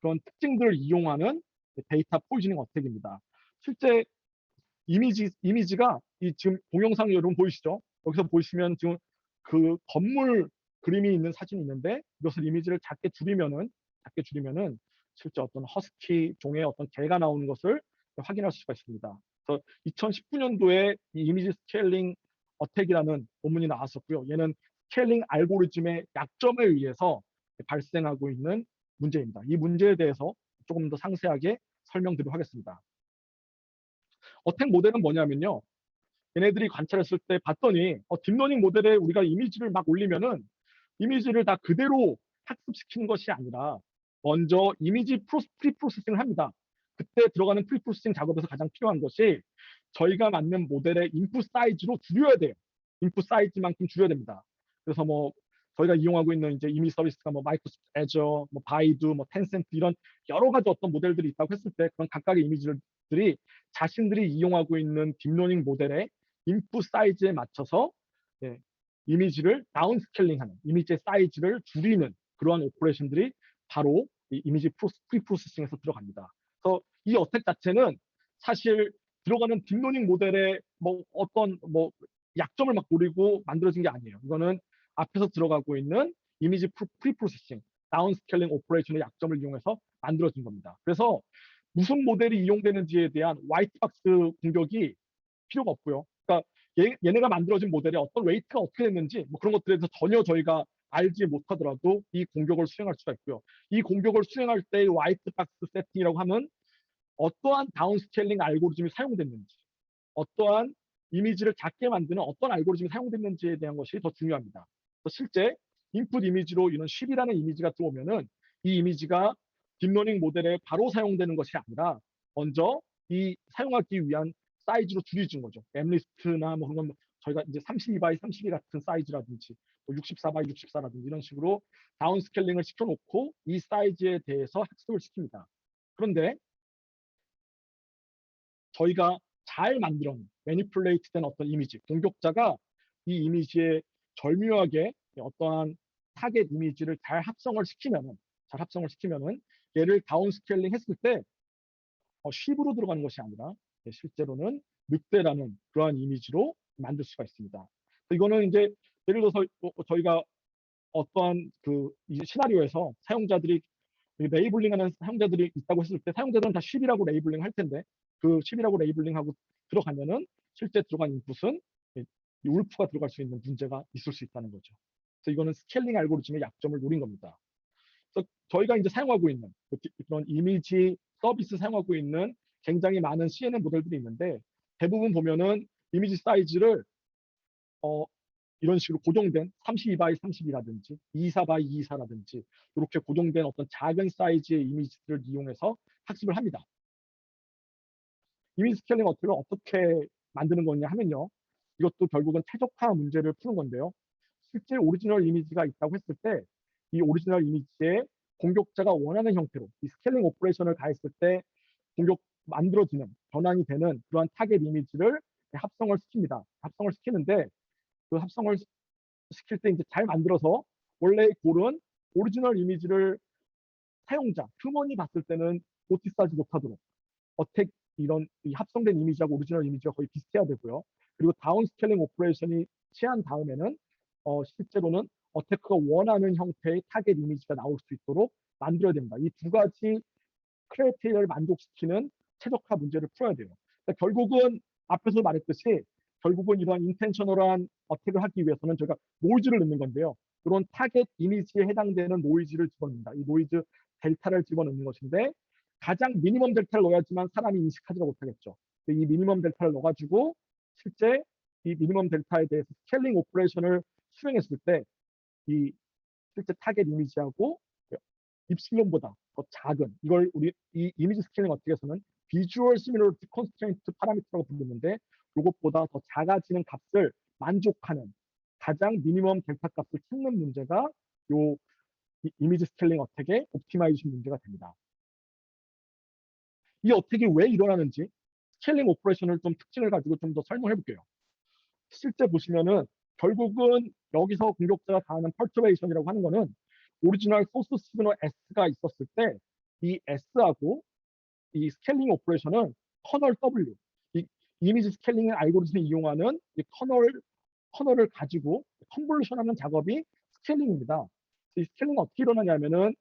그런 특징들을 이용하는 데이터 포이즈닝 어택입니다. 실제 이미지가 이 지금 동영상 여러분 보이시죠? 여기서 보시면 지금 그 건물 그림이 있는 사진이 있는데 이것을 이미지를 작게 줄이면은 실제 어떤 허스키 종의 어떤 개가 나오는 것을 확인할 수가 있습니다. 그래서 2019년도에 이 이미지 스케일링 어택이라는 논문이 나왔었고요. 얘는 스케일링 알고리즘의 약점에 의해서 발생하고 있는 문제입니다. 이 문제에 대해서 조금 더 상세하게 설명드리도록 하겠습니다. 어택 모델은 뭐냐면요. 얘네들이 관찰했을 때 봤더니 딥러닝 모델에 우리가 이미지를 막 올리면은 이미지를 다 그대로 학습시키는 것이 아니라 먼저 이미지 프리프로세싱을 합니다. 그때 들어가는 프리프로세싱 작업에서 가장 필요한 것이 저희가 만든 모델의 인풋 사이즈로 줄여야 돼요. 인풋 사이즈만큼 줄여야 됩니다. 그래서 뭐 저희가 이용하고 있는 이제 이미지 서비스가 뭐 마이크로소프트 애저, 뭐 바이두, 뭐 텐센트 이런 여러 가지 어떤 모델들이 있다고 했을 때 그런 각각의 이미지들이 자신들이 이용하고 있는 딥러닝 모델의 인풋 사이즈에 맞춰서 이미지를 다운스케일링하는 이미지의 사이즈를 줄이는 그러한 오퍼레이션들이 바로 이 이미지 프리프로세싱에서 들어갑니다. 그래서 이 어택 자체는 사실 들어가는 딥러닝 모델의 뭐 어떤 뭐 약점을 막 노리고 만들어진 게 아니에요. 이거는 앞에서 들어가고 있는 이미지 프리프로세싱, 다운스케일링 오퍼레이션의 약점을 이용해서 만들어진 겁니다. 그래서 무슨 모델이 이용되는지에 대한 화이트박스 공격이 필요가 없고요. 그러니까 얘네가 만들어진 모델의 어떤 웨이트가 어떻게 됐는지 뭐 그런 것들에 대해서 전혀 저희가 알지 못하더라도 이 공격을 수행할 수가 있고요. 이 공격을 수행할 때의 화이트박스 세팅이라고 하면 어떠한 다운스케일링 알고리즘이 사용됐는지, 어떠한 이미지를 작게 만드는 어떤 알고리즘이 사용됐는지에 대한 것이 더 중요합니다. 실제 인풋 이미지로 이런 10이라는 이미지가 들어오면은 이 이미지가 딥러닝 모델에 바로 사용되는 것이 아니라 먼저 이 사용하기 위한 사이즈로 줄여진 거죠. 엠리스트나 뭐 그런 저희가 이제 32by 32 같은 사이즈라든지 64by 64라든지 이런 식으로 다운스케일링을 시켜놓고 이 사이즈에 대해서 학습을 시킵니다. 그런데 저희가 잘 만들어낸 매니플레이트된 어떤 이미지, 공격자가 이 이미지에 절묘하게 어떠한 타겟 이미지를 잘 합성을 시키면은 얘를 다운스케일링 했을 때 10으로 들어가는 것이 아니라 실제로는 늑대라는 그러한 이미지로 만들 수가 있습니다. 이거는 이제 예를 들어서 저희가 어떠한 그 시나리오에서 사용자들이 레이블링하는 사용자들이 있다고 했을 때 사용자들은 다 10이라고 레이블링 할 텐데 그 10이라고 레이블링하고 들어가면은 실제 들어간 인풋은 이 울프가 들어갈 수 있는 문제가 있을 수 있다는 거죠. 그래서 이거는 스케일링 알고리즘의 약점을 노린 겁니다. 그래서 저희가 이제 사용하고 있는 그런 이미지 서비스 사용하고 있는 굉장히 많은 CNN 모델들이 있는데 대부분 보면은 이미지 사이즈를 이런 식으로 고정된 32x32라든지 24x24라든지 이렇게 고정된 어떤 작은 사이즈의 이미지들을 이용해서 학습을 합니다. 이미지 스케일링 어떻게 만드는 거냐 하면요. 이것도 결국은 최적화 문제를 푸는 건데요. 실제 오리지널 이미지가 있다고 했을 때 이 오리지널 이미지에 공격자가 원하는 형태로 이 스케일링 오퍼레이션을 가했을 때 만들어지는 변환이 되는 그러한 타겟 이미지를 합성을 시킵니다. 합성을 시키는데 그 합성을 시킬 때 이제 잘 만들어서 원래 고른 오리지널 이미지를 사용자, 휴먼이 봤을 때는 노티스하지 못하도록 이런 이 합성된 이미지하고 오리지널 이미지가 거의 비슷해야 되고요. 그리고 다운 스케일링 오퍼레이션이 취한 다음에는 실제로는 어태커가 원하는 형태의 타겟 이미지가 나올 수 있도록 만들어야 됩니다. 이 두 가지 크라이테리아를 만족시키는 최적화 문제를 풀어야 돼요. 그러니까 결국은 앞에서 말했듯이 결국은 이러한 인텐셔널한 어택을 하기 위해서는 저희가 노이즈를 넣는 건데요. 그런 타겟 이미지에 해당되는 노이즈를 집어넣는다. 이 노이즈 델타를 집어넣는 것인데 가장 미니멈 델타를 넣어야지만 사람이 인식하지 못하겠죠. 이 미니멈 델타를 넣어가지고 실제 이 미니멈 델타에 대해서 스케일링 오퍼레이션을 수행했을 때 이 실제 타겟 이미지하고 입실론보다 더 작은 이걸 우리 이 이미지 스케일링 어택에서는 비주얼 시밀러리티 컨스트레인트 파라미터라고 부르는데 이것보다 더 작아지는 값을 만족하는 가장 미니멈 델타 값을 찾는 문제가 요 이미지 스케일링 어택의 옵티마이제이션 문제가 됩니다. 이 어택이 왜 일어나는지 스케일링 오퍼레이션을 좀 특징을 가지고 좀 더 설명해 볼게요. 실제 보시면은 결국은 여기서 공격자가 가하는 펄터베이션이라고 하는 거는 오리지널 소스 시그널 S가 있었을 때 이 S하고 이 스케일링 오퍼레이션은 커널 W, 이 이미지 스케일링 알고리즘을 이용하는 이 커널을 가지고 컨볼루션하는 작업이 스케일링입니다. 이 스케일링이 어떻게 일어나냐면은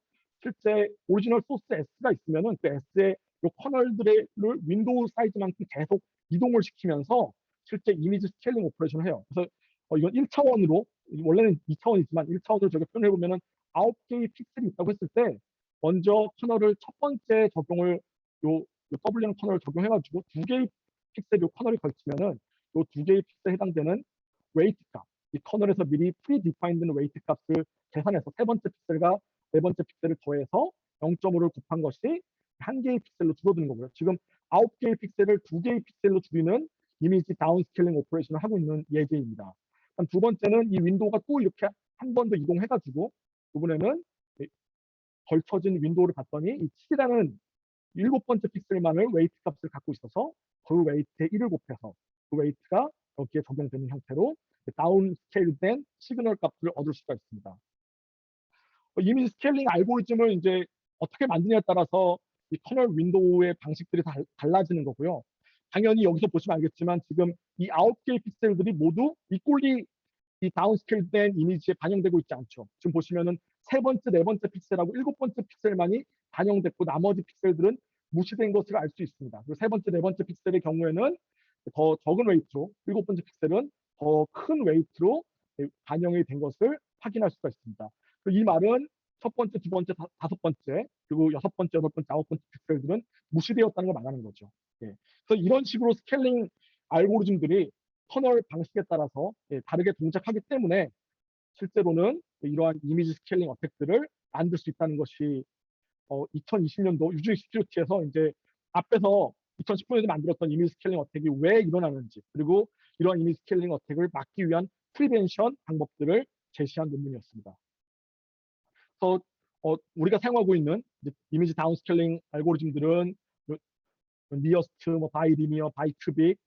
실제 오리지널 소스 S가 있으면은 그 S의 이 커널들의 윈도우 사이즈만큼 계속 이동을 시키면서 실제 이미지 스케일링 오퍼레이션을 해요. 그래서 이건 1차원으로 원래는 2차원이지만 1차원으로 저게 표현해 보면은 9개의 픽셀이 있다고 했을 때 먼저 커널을 첫 번째 적용을 요 W라는 커널을 적용해가지고 2개의 픽셀 요 커널이 걸치면은 요 2개의 픽셀에 해당되는 웨이트 값, 이 커널에서 미리 프리디파인드 웨이트 값을 계산해서 세 번째 픽셀과 네 번째 픽셀을 더해서 0.5를 곱한 것이 한 개의 픽셀로 줄어드는 거고요. 지금 9개의 픽셀을 2개의 픽셀로 줄이는 이미지 다운 스케일링 오퍼레이션을 하고 있는 예제입니다. 두 번째는 이 윈도우가 또 이렇게 한 번 더 이동해가지고 이번에는 걸쳐진 윈도우를 봤더니 이 7이라는 7번째 픽셀만을 웨이트 값을 갖고 있어서 그 웨이트에 1을 곱해서 그 웨이트가 여기에 적용되는 형태로 다운 스케일된 시그널 값을 얻을 수가 있습니다. 이미지 스케일링 알고리즘을 이제 어떻게 만드냐에 따라서 이 커널 윈도우의 방식들이 다 달라지는 거고요. 당연히 여기서 보시면 알겠지만 지금 이 9개의 픽셀들이 모두 이꼴리 이 다운스케일된 이미지에 반영되고 있지 않죠. 지금 보시면은 세 번째, 네 번째 픽셀하고 7번째 픽셀만이 반영됐고 나머지 픽셀들은 무시된 것을 알 수 있습니다. 그리고 세 번째, 네 번째 픽셀의 경우에는 더 적은 웨이트로, 7번째 픽셀은 더 큰 웨이트로 반영이 된 것을 확인할 수가 있습니다. 이 말은 첫 번째, 두 번째, 다섯 번째, 그리고 여섯 번째, 여덟 번째, 아홉 번째 픽셀들은 무시되었다는 걸 말하는 거죠. 예. 그래서 이런 식으로 스케일링 알고리즘들이 터널 방식에 따라서 다르게 동작하기 때문에 실제로는 이러한 이미지 스케일링 어택들을 만들 수 있다는 것이 2020년도 유즈익 시큐리티에서 이제 앞에서 2019년에 만들었던 이미지 스케일링 어택이 왜 일어나는지 그리고 이러한 이미지 스케일링 어택을 막기 위한 프리벤션 방법들을 제시한 논문이었습니다. 그래서 우리가 사용하고 있는 이미지 다운 스케일링 알고리즘들은 니어스트, 바이리니어, 바이큐빅,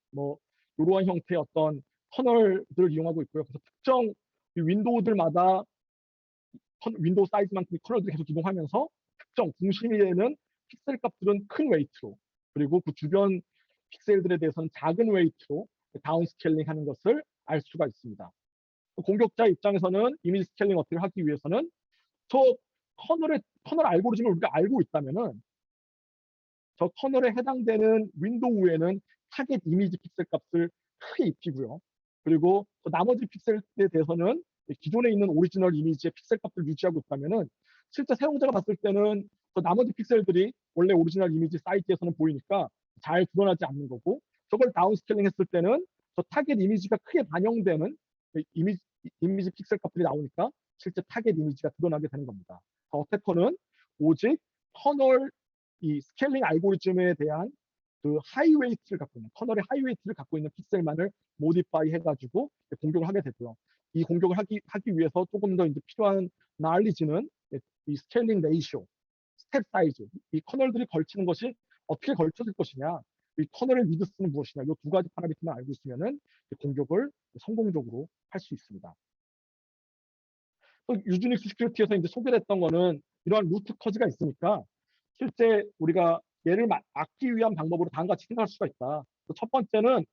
이러한 형태의 어떤 커널들을 이용하고 있고요. 그래서 특정 윈도우들마다 윈도우 사이즈만큼 커널들이 계속 이동하면서 특정 중심에는 픽셀 값들은 큰 웨이트로 그리고 그 주변 픽셀들에 대해서는 작은 웨이트로 다운 스케일링 하는 것을 알 수가 있습니다. 공격자 입장에서는 이미지 스케일링 어택을 하기 위해서는 저 커널 알고리즘을 우리가 알고 있다면은 저 커널에 해당되는 윈도우에는 타겟 이미지 픽셀 값을 크게 입히고요. 그리고 나머지 픽셀에 대해서는 기존에 있는 오리지널 이미지의 픽셀 값을 유지하고 있다면은 실제 사용자가 봤을 때는 나머지 픽셀들이 원래 오리지널 이미지 사이트에서는 보이니까 잘 드러나지 않는 거고 저걸 다운 스케일링 했을 때는 저 타겟 이미지가 크게 반영되는 이미지 이미지 픽셀 값들이 나오니까 실제 타겟 이미지가 드러나게 되는 겁니다. 어태커는 오직 터널 이 스케일링 알고리즘에 대한 그 하이웨이트를 갖고 있는 터널의 하이웨이트를 갖고 있는 픽셀만을 모디파이 해가지고 공격을 하게 되고요. 이 공격을 하기 위해서 조금 더 이제 필요한 나얼리지는 이 스케일링 레이쇼, 스텝 사이즈, 이 터널들이 걸치는 것이 어떻게 걸쳐질 것이냐, 이 터널의 위드스는 무엇이냐, 이 두 가지 파라미터만 알고 있으면은 공격을 성공적으로 할 수 있습니다. 또 유즈닉스 시큐리티에서 이제 소개했던 거는 이러한 루트 커즈가 있으니까 실제 우리가 얘를 막기 위한 방법으로 다음과 같이 생각할 수가 있다. 첫 번째는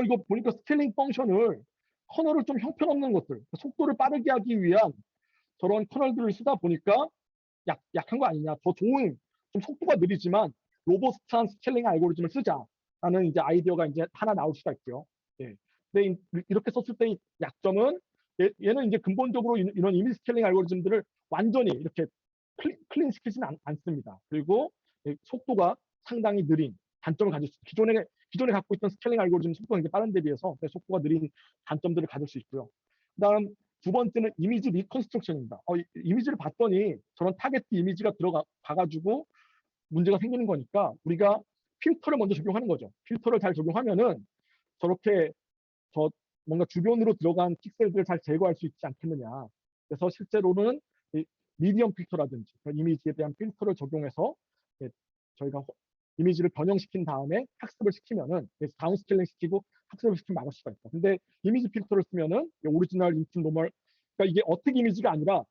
이거 보니까 스케일링 펑션을 커널을 좀 형편없는 것들, 속도를 빠르게 하기 위한 저런 커널들을 쓰다 보니까 약한 거 아니냐. 더 좋은, 좀 속도가 느리지만 로버스트한 스케일링 알고리즘을 쓰자라는 이제 아이디어가 이제 하나 나올 수가 있고요. 예. 근데 이렇게 썼을 때 약점은 얘는 이제 근본적으로 이런 이미지 스케일링 알고리즘들을 완전히 이렇게 클린 시키지는 않습니다. 그리고 속도가 상당히 느린 단점을 가질 수 있어요. 기존에 갖고 있던 스케일링 알고리즘 속도가 굉장히 빠른 데 비해서 속도가 느린 단점들을 가질 수 있고요. 그다음 두 번째는 이미지 리컨스트럭션입니다. 이미지를 봤더니 저런 타겟 이미지가 들어가가지고 문제가 생기는 거니까 우리가 필터를 먼저 적용하는 거죠. 필터를 잘 적용하면은 저렇게 뭔가 주변으로 들어간 픽셀들을 잘 제거할 수 있지 않겠느냐. 그래서 실제로는 미디엄 필터라든지 이미지에 대한 필터를 적용해서 저희가 이미지를 변형시킨 다음에 학습을 시키면은 다운스케일링 시키고 학습을 시키면 막을 수가 있다. 근데 이미지 필터를 쓰면은 오리지널, 인풋, 노멀, 그러니까 이게 어택 이미지가 아니라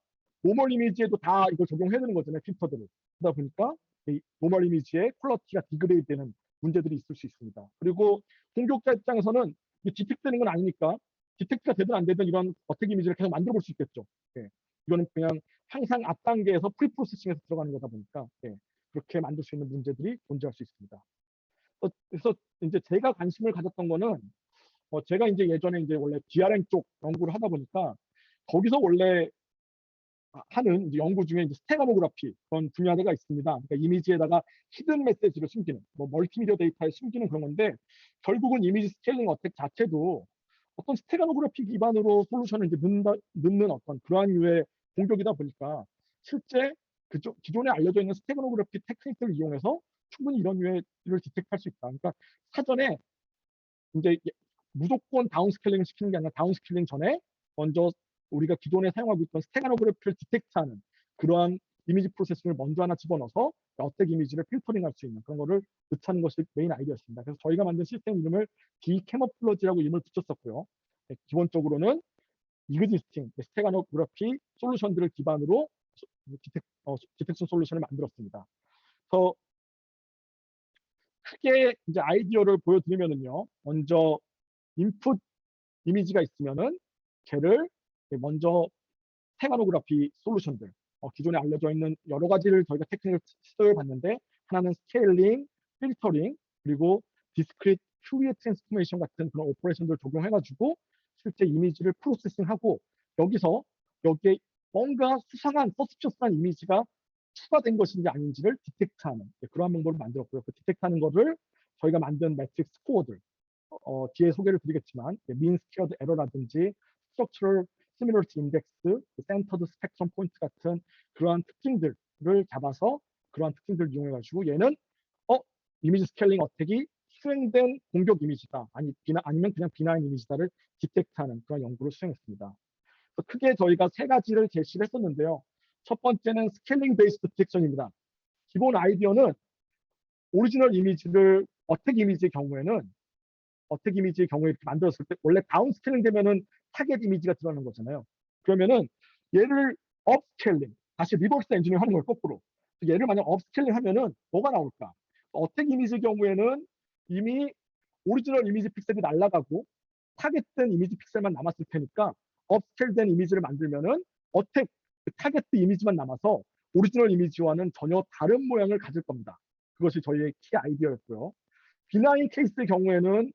노멀 이미지에도 다 이걸 적용해야 되는 거잖아요. 필터들을. 그러다 보니까 노멀 이미지의 퀄러티가 디그레이드되는 문제들이 있을 수 있습니다. 그리고 공격자 입장에서는 디텍트되는 건 아니니까 디텍트가 되든 안 되든 이런 어택 이미지를 계속 만들어 볼 수 있겠죠. 예. 이거는 그냥 항상 앞 단계에서 프리프로세싱에서 들어가는 거다 보니까 그렇게 만들 수 있는 문제들이 존재할 수 있습니다. 그래서 이제 제가 관심을 가졌던 거는 제가 이제 예전에 이제 원래 DRM 쪽 연구를 하다 보니까 거기서 원래 하는 이제 연구 중에 이제 스테가노그래피 그런 분야가 있습니다. 그러니까 이미지에다가 히든 메시지를 숨기는, 멀티미디어 데이터에 숨기는 그런 건데 결국은 이미지 스케일링 어택 자체도 어떤 스테가노그래피 기반으로 솔루션을 이제 넣는 어떤 그러한 류의 공격이다 보니까 실제 기존에 알려져 있는 스테가노그래피 테크닉들을 이용해서 충분히 이런 류의 를 디텍트할 수 있다. 그러니까 사전에 이제 무조건 다운스케일링을 시키는 게 아니라 다운스케일링 전에 먼저 우리가 기존에 사용하고 있던 스테가노그래피를 디텍트하는 그러한 이미지 프로세싱을 먼저 하나 집어넣어서 어택 이미지를 필터링할 수 있는 그런 거를 넣자는 것이 메인 아이디어였습니다. 그래서 저희가 만든 시스템 이름을 디캐머플러지라고 이름을 붙였었고요. 기본적으로는 이그지스팅 스테가노그래피 솔루션들을 기반으로 디텍션 솔루션을 만들었습니다. 그래서 크게 이제 아이디어를 보여드리면은요. 먼저 인풋 이미지가 있으면은 걔를 먼저 스테가노그래피 솔루션들 기존에 알려져 있는 여러 가지를 저희가 테크닉을 시도해 봤는데 하나는 스케일링, 필터링, 그리고 디스크리트 큐리에 트랜스포메이션 같은 그런 오퍼레이션들을 적용해가지고 실제 이미지를 프로세싱하고 여기에 뭔가 수상한 서스피셔스한 이미지가 추가된 것인지 아닌지를 디텍트하는 그러한 방법을 만들었고요. 그 디텍트하는 것을 저희가 만든 매트릭스 스코어들 뒤에 소개를 드리겠지만 민 스퀘어드 에러라든지 스트럭처럴 시밀러리티 인덱스, 센터드 스펙트럼 포인트 같은 그러한 특징들을 잡아서 그러한 특징들을 이용해 가지고 얘는 이미지 스케일링 어택이 수행된 공격 이미지다 아니면 그냥 비나인 이미지다를 디텍트하는 그런 연구를 수행했습니다. 크게 저희가 세 가지를 제시를 했었는데요. 첫 번째는 스케일링 베이스드 디텍션입니다. 기본 아이디어는 오리지널 이미지를 어택 이미지의 경우에 이렇게 만들었을 때 원래 다운 스케일링 되면은 타겟 이미지가 들어가는 거잖아요. 그러면은 얘를 업 스케일링, 다시 리버스 엔지니어 하는 걸 거꾸로. 얘를 만약 업 스케일링 하면은 뭐가 나올까? 어택 이미지의 경우에는 이미 오리지널 이미지 픽셀이 날아가고 타겟된 이미지 픽셀만 남았을 테니까 업 스케일된 이미지를 만들면은 어택 타겟 이미지만 남아서 오리지널 이미지와는 전혀 다른 모양을 가질 겁니다. 그것이 저희의 키 아이디어였고요. 비나인 케이스의 경우에는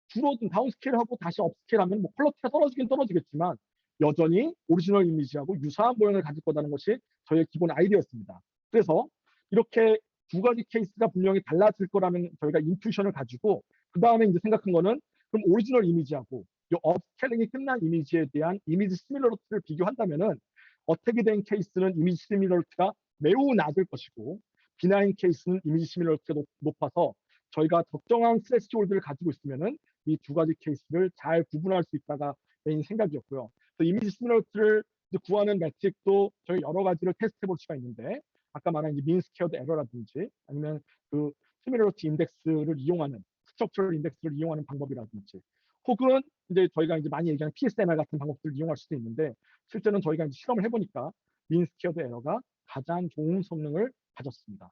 주로 다운스케일하고 다시 업스케일하면 퀄러티가 떨어지긴 떨어지겠지만 여전히 오리지널 이미지하고 유사한 모양을 가질 거라는 것이 저희의 기본 아이디어였습니다. 그래서 이렇게 두 가지 케이스가 분명히 달라질 거라는 저희가 인투이션을 가지고 그 다음에 이제 생각한 거는 그럼 오리지널 이미지하고 이 업스케일링이 끝난 이미지에 대한 이미지 시밀러리티를 비교한다면은 어택이 된 케이스는 이미지 시밀러리티가 매우 낮을 것이고 비나인 케이스는 이미지 시밀러리티가 높아서 저희가 적정한 스레시홀드를 가지고 있으면은 이 두 가지 케이스를 잘 구분할 수 있다가 메인 생각이었고요. 이미지 시밀러리티를 구하는 매트릭도 저희 여러 가지를 테스트해 볼 수가 있는데 아까 말한 민 스퀘어드 에러라든지 아니면 그 시밀러리티 인덱스를 이용하는 스트럭처럴 인덱스를 이용하는 방법이라든지 혹은 이제 저희가 이제 많이 얘기하는 PSMR 같은 방법들을 이용할 수도 있는데 실제는 저희가 이제 실험을 해보니까 민 스퀘어드 에러가 가장 좋은 성능을 가졌습니다.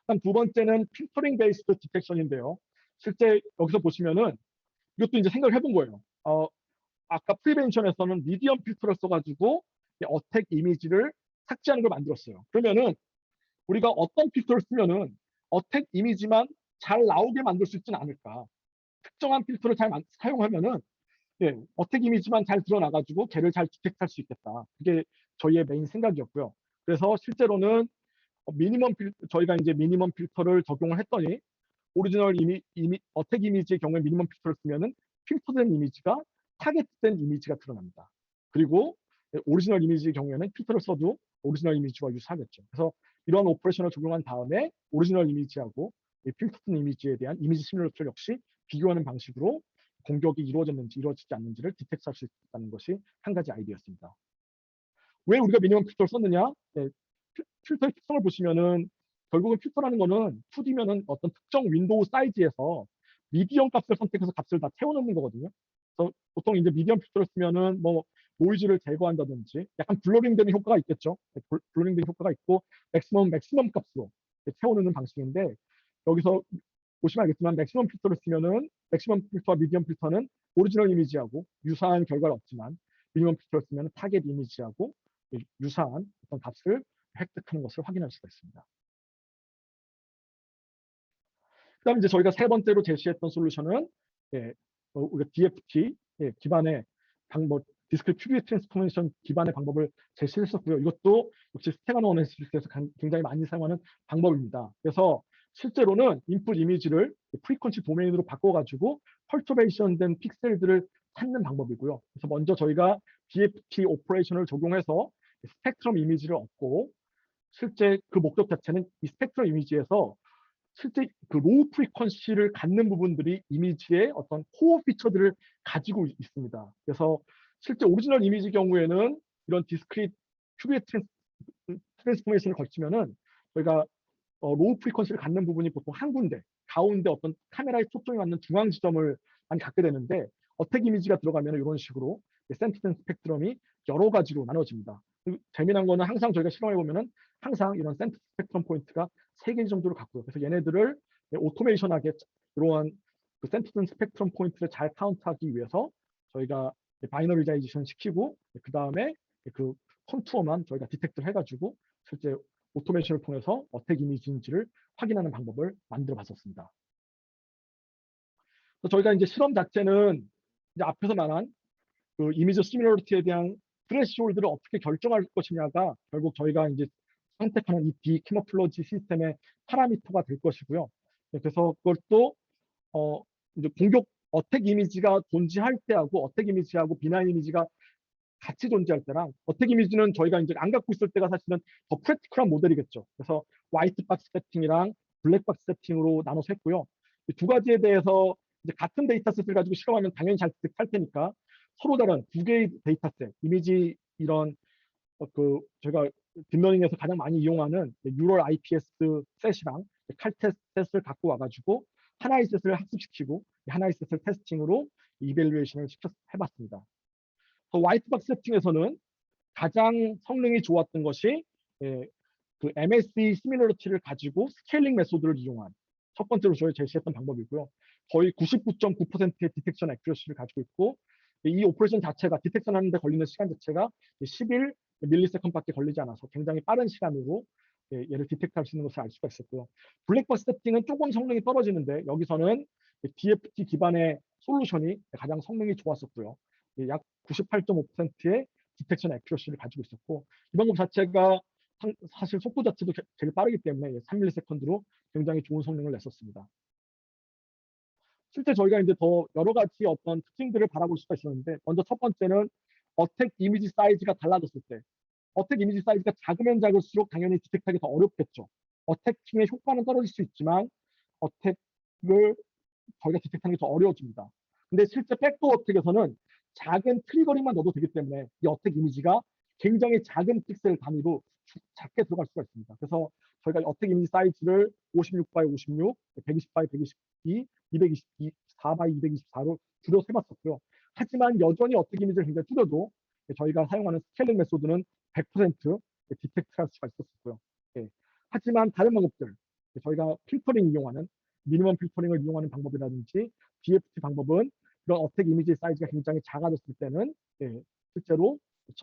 그다음 두 번째는 필터링 베이스드 디텍션인데요. 실제 여기서 보시면은 이것도 이제 생각을 해본 거예요. 아까 프리벤션에서는 미디엄 필터를 써가지고 어택 이미지를 삭제하는 걸 만들었어요. 그러면은 우리가 어떤 필터를 쓰면은 어택 이미지만 잘 나오게 만들 수 있지는 않을까. 특정한 필터를 잘 사용하면은 어택 이미지만 잘 드러나가지고 걔를 잘 디텍트할 수 있겠다. 그게 저희의 메인 생각이었고요. 그래서 실제로는 저희가 이제 미니멈 필터를 적용을 했더니 오리지널 어택 이미지의 경우에 미니멈 필터를 쓰면은 필터된 이미지가 타겟된 이미지가 드러납니다. 그리고 오리지널 이미지의 경우에는 필터를 써도 오리지널 이미지와 유사하겠죠. 그래서 이런 오퍼레이션을 적용한 다음에 오리지널 이미지하고 필터된 이미지에 대한 이미지 시뮬레이터를 역시 비교하는 방식으로 공격이 이루어졌는지 이루어지지 않는지를 디텍트할 수 있다는 것이 한 가지 아이디어였습니다. 왜 우리가 미니멈 필터를 썼느냐? 필터의 특성을 보시면은 결국은 필터라는 거는 2D면은 어떤 특정 윈도우 사이즈에서 미디엄 값을 선택해서 값을 다 채워넣는 거거든요. 그래서 보통 이제 미디엄 필터를 쓰면은 뭐 노이즈를 제거한다든지 약간 블러링 되는 효과가 있겠죠. 블러링 되는 효과가 있고 맥시멈 값으로 채워넣는 방식인데 여기서 보시면 알겠지만 맥시멈 필터를 쓰면은 맥시멈 필터와 미디엄 필터는 오리지널 이미지하고 유사한 결과를 얻지만 미니멈 필터를 쓰면 타겟 이미지하고 유사한 어떤 값을 획득하는 것을 확인할 수가 있습니다. 그다음 이제 저희가 세 번째로 제시했던 솔루션은 우리가 DFT 기반의 방법, 디스크리트 큐비에 트랜스포메이션 기반의 방법을 제시했었고요. 이것도 역시 스테가노 어널리시스에서 굉장히 많이 사용하는 방법입니다. 그래서 실제로는 인풋 이미지를 프리퀀시 도메인으로 바꿔가지고 펄터베이션된 픽셀들을 찾는 방법이고요. 그래서 먼저 저희가 DFT 오퍼레이션을 적용해서 스펙트럼 이미지를 얻고 실제 그 목적 자체는 이 스펙트럼 이미지에서 실제 그 로우 프리퀀시를 갖는 부분들이 이미지의 어떤 코어 피처들을 가지고 있습니다. 그래서 실제 오리지널 이미지 경우에는 이런 디스크리트 큐비에 트랜스포메이션을 거치면은 저희가 로우 프리퀀시를 갖는 부분이 보통 한 군데, 가운데 어떤 카메라의 초점이 맞는 중앙 지점을 많이 갖게 되는데 어택 이미지가 들어가면 이런 식으로 센티넨 스펙트럼이 여러 가지로 나눠집니다. 재미난 거는 항상 저희가 실험해 보면은 항상 이런 센트 스펙트럼 포인트가 3개 정도를 갖고요. 그래서 얘네들을 오토메이션하게 이러한 그 센티넨 스펙트럼 포인트를 잘 카운트하기 위해서 저희가 바이너리자이제이션 시키고 그 다음에 그 컨투어만 저희가 디텍트를 해가지고 실제 오토메이션을 통해서 어택 이미지인지를 확인하는 방법을 만들어 봤었습니다. 저희가 이제 실험 자체는 이제 앞에서 말한 그 이미지 시밀러리티에 대한 스레시홀드를 어떻게 결정할 것이냐가 결국 저희가 이제 선택하는 이 디캐모플러지 시스템의 파라미터가 될 것이고요. 그래서 그것도 이제 공격 어택 이미지가 존재할 때하고 어택 이미지하고 비나인 이미지가 같이 존재할 때랑 어택 이미지는 저희가 이제 안 갖고 있을 때가 사실은 더 프랙티컬한 모델이겠죠. 그래서 화이트 박스 세팅이랑 블랙 박스 세팅으로 나눠서 했고요. 이 두 가지에 대해서 이제 같은 데이터셋을 가지고 실험하면 당연히 잘 할 테니까 서로 다른 두 개의 데이터셋, 이미지 이런 그 저희가 딥러닝에서 가장 많이 이용하는 뉴럴 IPS 셋이랑 칼테스트 셋을 갖고 와가지고 하나의 셋을 학습시키고 하나의 셋을 테스팅으로 이밸류에이션을 해봤습니다. 화이트박스 세팅에서는 가장 성능이 좋았던 것이 그 MSE 시밀러리티를 가지고 스케일링 메소드를 이용한 첫 번째로 저희 제시했던 방법이고요. 거의 99.9%의 디텍션 액큐러시를 가지고 있고 이 오퍼레이션 자체가 디텍션 하는데 걸리는 시간 자체가 11 밀리세컨밖에 걸리지 않아서 굉장히 빠른 시간으로 얘를 디텍트할 수 있는 것을 알 수가 있었고요. 블랙박스 세팅은 조금 성능이 떨어지는데 여기서는 DFT 기반의 솔루션이 가장 성능이 좋았었고요. 약 98.5%의 디텍션 액큐러시를 가지고 있었고 이 방법 자체가 사실 속도 자체도 제일 빠르기 때문에 3ms로 굉장히 좋은 성능을 냈었습니다. 실제 저희가 이제 더 여러 가지 어떤 특징들을 바라볼 수가 있었는데, 먼저 첫 번째는 어택 이미지 사이즈가 달라졌을 때, 어택 이미지 사이즈가 작으면 작을수록 당연히 디텍트하기 더 어렵겠죠. 어택팅의 효과는 떨어질 수 있지만 어택을 저희가 디텍트하는 게 더 어려워집니다. 근데 실제 백도어 어택에서는 작은 트리거링만 넣어도 되기 때문에 이 어택 이미지가 굉장히 작은 픽셀 단위로 작게 들어갈 수가 있습니다. 그래서 저희가 어택 이미지 사이즈를 56x 56, 120x 122, 222, 4x 224로 줄여 세봤었고요. 하지만 여전히 어택 이미지를 굉장히 줄여도 저희가 사용하는 스케일링 메소드는 100% 디텍트할 수가 있었고요. 예. 하지만 다른 방법들, 저희가 필터링 이용하는 미니멈 필터링을 이용하는 방법이라든지 BFT 방법은 그런 어택 이미지 사이즈가 굉장히 작아졌을 때는 실제로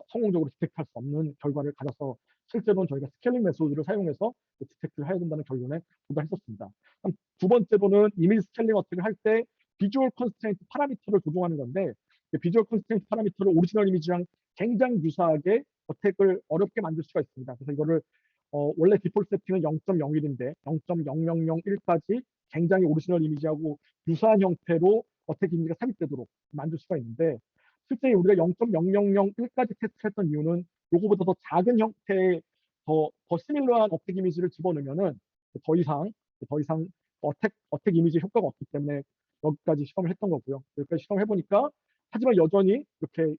성공적으로 디텍트할 수 없는 결과를 가져서 실제로는 저희가 스케일링 메소드를 사용해서 디텍트를 해야 된다는 결론에 도달했었습니다. 두 번째로는 이미지 스케일링 어택을 할 때 비주얼 컨스트레인트 파라미터를 조정하는 건데, 비주얼 컨스트레인트 파라미터를 오리지널 이미지랑 굉장히 유사하게 어택을 어렵게 만들 수가 있습니다. 그래서 이거를 원래 디폴트 세팅은 0.01인데 0.0001까지 굉장히 오리지널 이미지하고 유사한 형태로 어택 이미지가 삽입되도록 만들 수가 있는데, 실제 우리가 0.0001까지 테스트했던 이유는 요거보다 더 작은 형태의 더 시밀러한 어택 이미지를 집어넣으면은 더 이상 어택 이미지 효과가 없기 때문에 여기까지 시험을 했던 거고요. 여기까지 시험을 해보니까 하지만 여전히 이렇게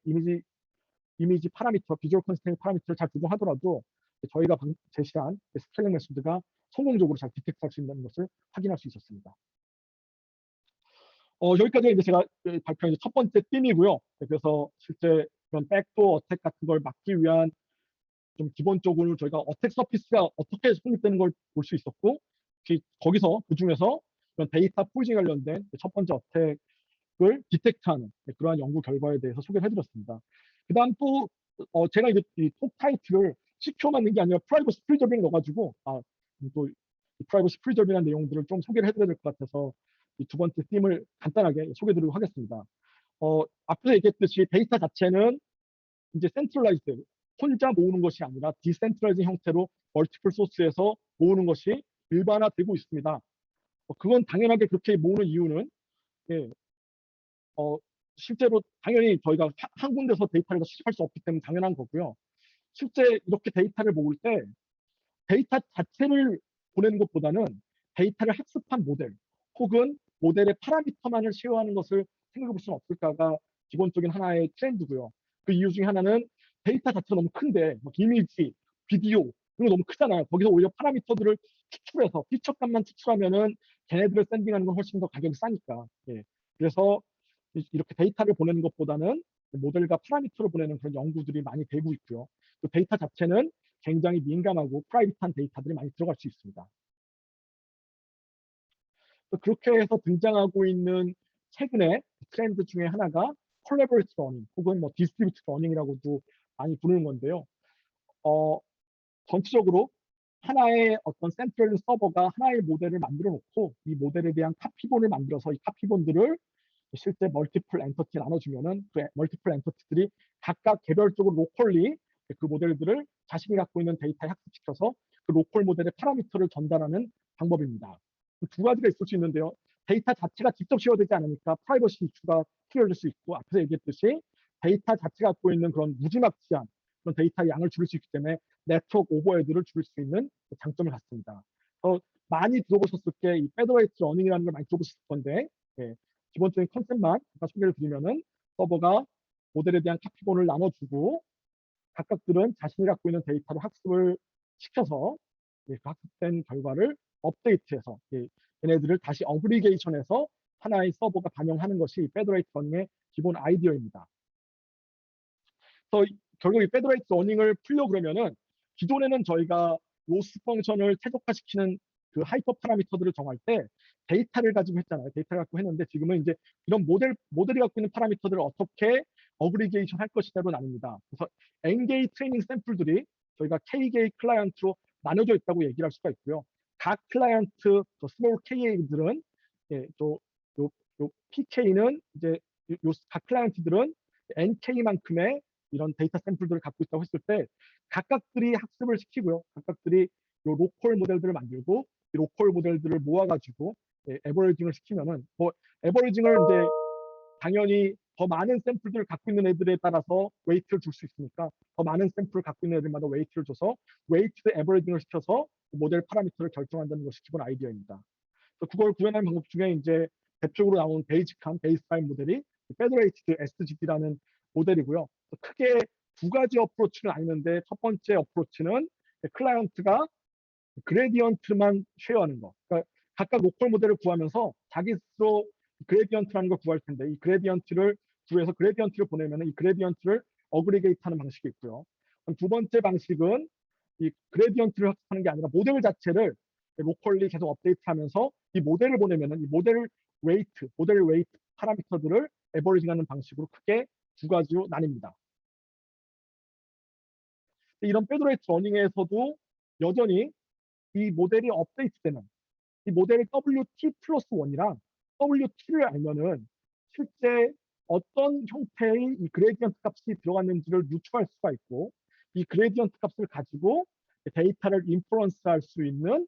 이미지 파라미터, 비주얼 컨스트레인트 파라미터를 잘 조정하더라도 저희가 제시한 스케일링 메소드가 성공적으로 잘 디텍트할 수 있는 것을 확인할 수 있었습니다. 여기까지 이제 제가 발표한 첫 번째 팀이고요. 그래서 실제 그런 백도어 어택 같은 걸 막기 위한 좀 기본적으로 저희가 어택 서피스가 어떻게 성립되는 걸 볼 수 있었고, 거기서 그 중에서 그런 데이터 포이징 관련된 첫 번째 어택을 디텍트하는 그러한 연구 결과에 대해서 소개를 해드렸습니다. 그다음 또 제가 이제 톡 타이틀을 시큐어 만든 게 아니라 프라이버시 프리저빙 넣어가지고 또 프라이버시 프리저빙한 내용들을 좀 소개를 해드려야 될 것 같아서 이 두 번째 팀을 간단하게 소개드리도록 하겠습니다. 앞서 얘기했듯이 데이터 자체는 이제 센트럴라이즈, 혼자 모으는 것이 아니라 디센트럴라이즈 형태로 멀티플 소스에서 모으는 것이 일반화되고 있습니다. 그건 당연하게 그렇게 모으는 이유는 실제로 당연히 저희가 한 군데서 데이터를 수집할 수 없기 때문에 당연한 거고요. 실제 이렇게 데이터를 모을 때 데이터 자체를 보내는 것보다는 데이터를 학습한 모델 혹은 모델의 파라미터만을 쉐어하는 것을 생각해 볼 수는 없을까가 기본적인 하나의 트렌드고요. 그 이유 중에 하나는 데이터 자체가 너무 큰데 이미지, 비디오 이런 거 너무 크잖아요. 거기서 오히려 파라미터들을 추출해서 피처값만 추출하면은 걔네들을 샌딩하는 건 훨씬 더 가격이 싸니까. 그래서 이렇게 데이터를 보내는 것보다는 모델과 파라미터를 보내는 그런 연구들이 많이 되고 있고요. 또 데이터 자체는 굉장히 민감하고 프라이빗한 데이터들이 많이 들어갈 수 있습니다. 그렇게 해서 등장하고 있는 최근의 트렌드 중에 하나가 콜라보레이티브 러닝 혹은 디스트리뷰티드 러닝이라고도 많이 부르는 건데요. 전체적으로 하나의 어떤 센트럴 서버가 하나의 모델을 만들어 놓고 이 모델에 대한 카피본을 만들어서 이 카피본들을 실제 멀티플 엔터티에 나눠주면은 그 멀티플 엔터티들이 각각 개별적으로 로컬리 그 모델들을 자신이 갖고 있는 데이터에 학습시켜서 그 로컬 모델의 파라미터를 전달하는 방법입니다. 두 가지가 있을 수 있는데요. 데이터 자체가 직접 쉐어되지 않으니까 프라이버시 이슈가 줄여질 수 있고, 앞에서 얘기했듯이 데이터 자체가 갖고 있는 그런 무지막지한 그런 데이터의 양을 줄일 수 있기 때문에 네트워크 오버헤드를 줄일 수 있는 장점을 갖습니다. 많이 들어보셨을 게 이 페더레이트 러닝이라는 걸 많이 들어보셨을 건데, 기본적인 컨셉만 소개를 드리면은 서버가 모델에 대한 카피본을 나눠주고 각각들은 자신이 갖고 있는 데이터로 학습을 시켜서 그 학습된 결과를 업데이트해서 얘네들을 다시 어그리게이션해서 하나의 서버가 반영하는 것이 페더레이트 러닝의 기본 아이디어입니다. 그래서 결국 이 페더레이트 러닝을 풀려 그러면은 기존에는 저희가 로스 펑션을 최적화시키는 그 하이퍼 파라미터들을 정할 때 데이터를 가지고 했잖아요. 데이터를 갖고 했는데 지금은 이제 이런 모델이 갖고 있는 파라미터들을 어떻게 어그리게이션 할 것이냐로 나눕니다. 그래서 N개의 트레이닝 샘플들이 저희가 K개의 클라이언트로 나눠져 있다고 얘기를 할 수가 있고요. 각 클라이언트, 스몰 KA들은 요 PK는 이제 각 클라이언트들은 NK만큼의 이런 데이터 샘플들을 갖고 있다고 했을 때 각각들이 학습을 시키고요. 각각들이 로컬 모델들을 만들고 이 로컬 모델들을 모아가지고 에버리징을 시키면은 뭐 에버리징을 이제 당연히 더 많은 샘플들을 갖고 있는 애들에 따라서 웨이트를 줄 수 있으니까 더 많은 샘플을 갖고 있는 애들마다 웨이트를 줘서 웨이트 에버리징을 시켜서 모델 파라미터를 결정한다는 것이 기본 아이디어입니다. 그래서 그걸 구현하는 방법 중에 이제 대표적으로 나온 베이직한 베이스라인 모델이 페더레이티드 SGD라는 모델이고요. 크게 두 가지 어프로치는 아니는데 첫 번째 어프로치는 클라이언트가 그레디언트만 쉐어하는 거. 그러니까 각각 로컬 모델을 구하면서 자기 스스로 그레디언트라는 걸 구할 텐데 이 그레디언트를 구해서 그레디언트를 보내면 이 그레디언트를 어그리게이트하는 방식이 있고요. 두 번째 방식은 이 그레디언트를 학습하는 게 아니라 모델 자체를 로컬리 계속 업데이트하면서 이 모델을 보내면은 이 모델 웨이트 파라미터들을 에버리징하는 방식으로 크게 두 가지로 나뉩니다. 이런 페더레이트 러닝에서도 여전히 이 모델이 업데이트되는 이 모델의 WT 플러스 1이랑 WT를 알면은 실제 어떤 형태의 이 그레디언트 값이 들어갔는지를 유추할 수가 있고 이 그레디언트 값을 가지고 데이터를 인퍼런스할 수 있는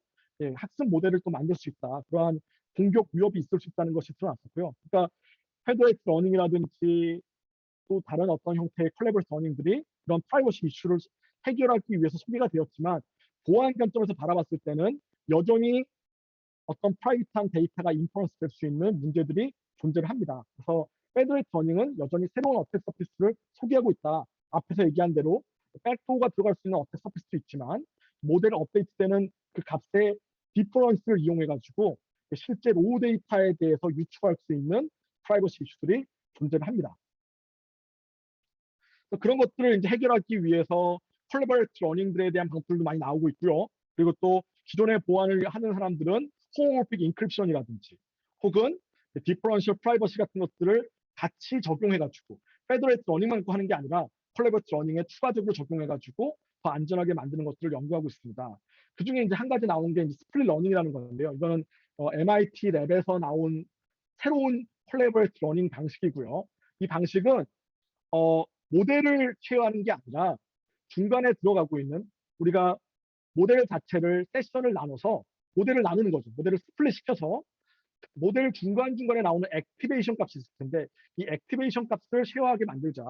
학습 모델을 또 만들 수 있다. 그러한 공격 위협이 있을 수 있다는 것이 드러났었고요. 그러니까 페더레이트 러닝이라든지 또 다른 어떤 형태의 컬래버레이트 러닝들이 이런 프라이버시 이슈를 해결하기 위해서 소개가 되었지만 보안 관점에서 바라봤을 때는 여전히 어떤 프라이빗한 데이터가 인퍼런스 될 수 있는 문제들이 존재를 합니다. 그래서 페더레이트 러닝은 여전히 새로운 어택 서피스를 소개하고 있다. 앞에서 얘기한 대로 백도어가 들어갈 수 있는 어택 서피스도 있지만 모델 업데이트되는 그 값의 디퍼런스를 이용해가지고 실제 로우 데이터에 대해서 유추할 수 있는 프라이버시 이슈들이 존재를 합니다. 그런 것들을 이제 해결하기 위해서 컬래버레이트 러닝들에 대한 방법들도 많이 나오고 있고요. 그리고 또 기존의 보안을 하는 사람들은 홈오픽 인크립션이라든지 혹은 디퍼런셜 프라이버시 같은 것들을 같이 적용해가지고 페더레이트 러닝만 하는 게 아니라 컬래버레이트 러닝에 추가적으로 적용해가지고 더 안전하게 만드는 것들을 연구하고 있습니다. 그 중에 이제 한 가지 나온 게 스플릿 러닝이라는 건데요. 이거는 MIT 랩에서 나온 새로운 컬래버레이트 러닝 방식이고요. 이 방식은 모델을 쉐어하는 게 아니라 중간에 들어가고 있는 우리가 모델 자체를 세션을 나눠서 모델을 나누는 거죠. 모델을 스플릿 시켜서 모델 중간중간에 나오는 액티베이션 값이 있을 텐데 이 액티베이션 값을 쉐어하게 만들자.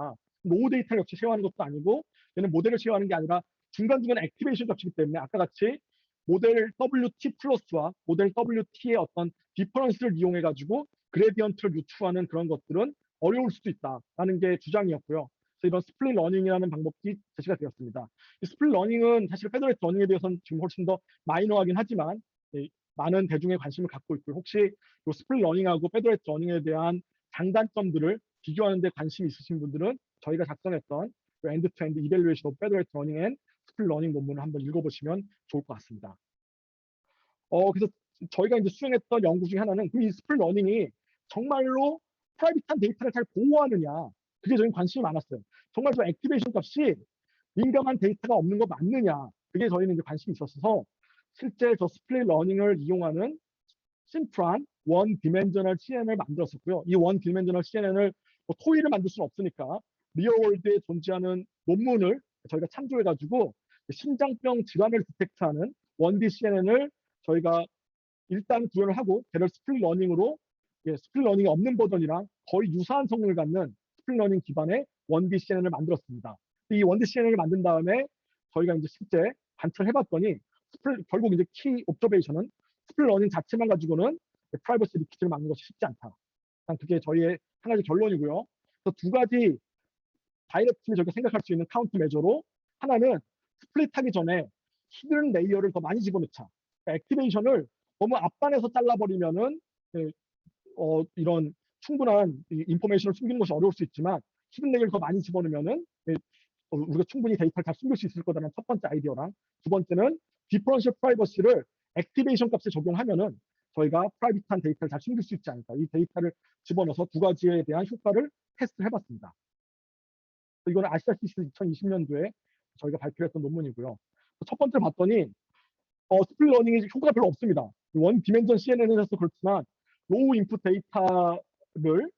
로우 데이터를 역시 쉐어하는 것도 아니고 얘는 모델을 쉐어하는 게 아니라 중간중간에 액티베이션 값이기 때문에 아까 같이 모델 WT 플러스와 모델 WT의 어떤 디퍼런스를 이용해 가지고 그레디언트를 유추하는 그런 것들은 어려울 수도 있다라는 게 주장이었고요. 그래서 이런 스플릿 러닝이라는 방법이 제시가 되었습니다. 이 스플릿 러닝은 사실 페더레이트 러닝에 대해서는 지금 훨씬 더 마이너하긴 하지만 많은 대중의 관심을 갖고 있고요. 혹시 이 스플릿 러닝하고 페더레이트 러닝에 대한 장단점들을 비교하는 데 관심이 있으신 분들은 저희가 작성했던 엔드-투-엔드 이밸루에이션 오브 페더레이트 러닝 앤 스플릿 러닝 논문을 한번 읽어보시면 좋을 것 같습니다. 그래서 저희가 이제 수행했던 연구 중에 하나는 이 스플릿 러닝이 정말로 프라이빗한 데이터를 잘 보호하느냐, 그게 저희 관심이 많았어요. 정말 저 액티베이션 값이 민감한 데이터가 없는 거 맞느냐, 그게 저희는 이제 관심이 있었어서 실제 저 스플릿 러닝을 이용하는 심플한 원 디멘저널 CNN을 만들었었고요. 이 원 디멘저널 CNN을 토이를 만들 수는 없으니까 리얼월드에 존재하는 논문을 저희가 참조해가지고 심장병 질환을 디텍트하는 1D CNN을 저희가 일단 구현을 하고 걔를 스플릿 러닝으로 스플릿 러닝이 없는 버전이랑 거의 유사한 성능을 갖는 스플릿 러닝 기반의 1D CNN을 만들었습니다. 이 1D CNN을 만든 다음에 저희가 이제 실제 관찰해봤더니 결국 이제 키 옵저베이션은 스플릿 러닝 자체만 가지고는 프라이버시 리키지를 막는 것이 쉽지 않다. 그게 저희의 한 가지 결론이고요. 그래서 두 가지 다이렉트리 저희가 생각할 수 있는 카운트 메저로 하나는 스플릿 하기 전에 히든 레이어를 더 많이 집어넣자. 그러니까 액티베이션을 너무 앞단에서 잘라버리면은 이런 충분한 인포메이션을 숨기는 것이 어려울 수 있지만 히든 레이어를 더 많이 집어넣으면은 우리가 충분히 데이터를 다 숨길 수 있을 거다라는 첫 번째 아이디어랑 두 번째는 디퍼런셜 프라이버시를 액티베이션 값에 적용하면은 저희가 프라이빗한 데이터를 잘 숨길 수 있지 않을까. 이 데이터를 집어넣어서 두 가지에 대한 효과를 테스트를 해봤습니다. 이거는 아시다시피 2020년도에 저희가 발표했던 논문이고요. 첫 번째 봤더니 스플릿 러닝이 효과가 별로 없습니다. 원 디멘전 CNN에서 그렇지만 로우 인풋 데이터를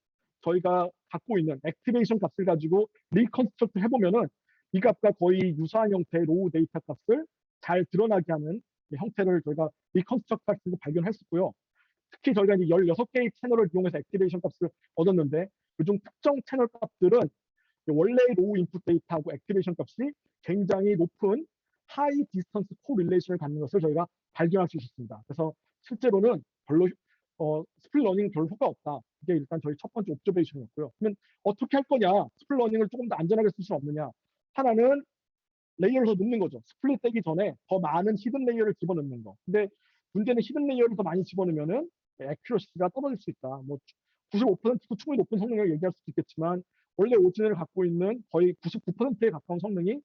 저희가 갖고 있는 액티베이션 값을 가지고 리컨스트럭트 해보면은 이 값과 거의 유사한 형태의 로우 데이터 값을 잘 드러나게 하는 형태를 저희가 리컨스트럭트 할 수 있는 발견했었고요. 특히 저희가 이제 16개의 채널을 이용해서 액티베이션 값을 얻었는데 그중 특정 채널 값들은 원래의 로우 인풋 데이터하고 액티베이션 값이 굉장히 높은 하이 디스턴스 코릴레이션을 갖는 것을 저희가 발견할 수 있었습니다. 그래서 실제로는 별로 스플릿 러닝 별로 효과 없다. 이게 일단 저희 첫 번째 옵저베이션이었고요. 그러면 어떻게 할 거냐? 스플릿 러닝을 조금 더 안전하게 쓸 수 없느냐? 하나는 레이어를 더 넣는 거죠. 스플릿 되기 전에 더 많은 히든 레이어를 집어넣는 거. 근데 문제는 히든 레이어를 더 많이 집어넣으면은 액큐러시가 떨어질 수 있다. 뭐 95%도 충분히 높은 성능을 얘기할 수도 있겠지만 원래 오진을 갖고 있는 거의 99%에 가까운 성능이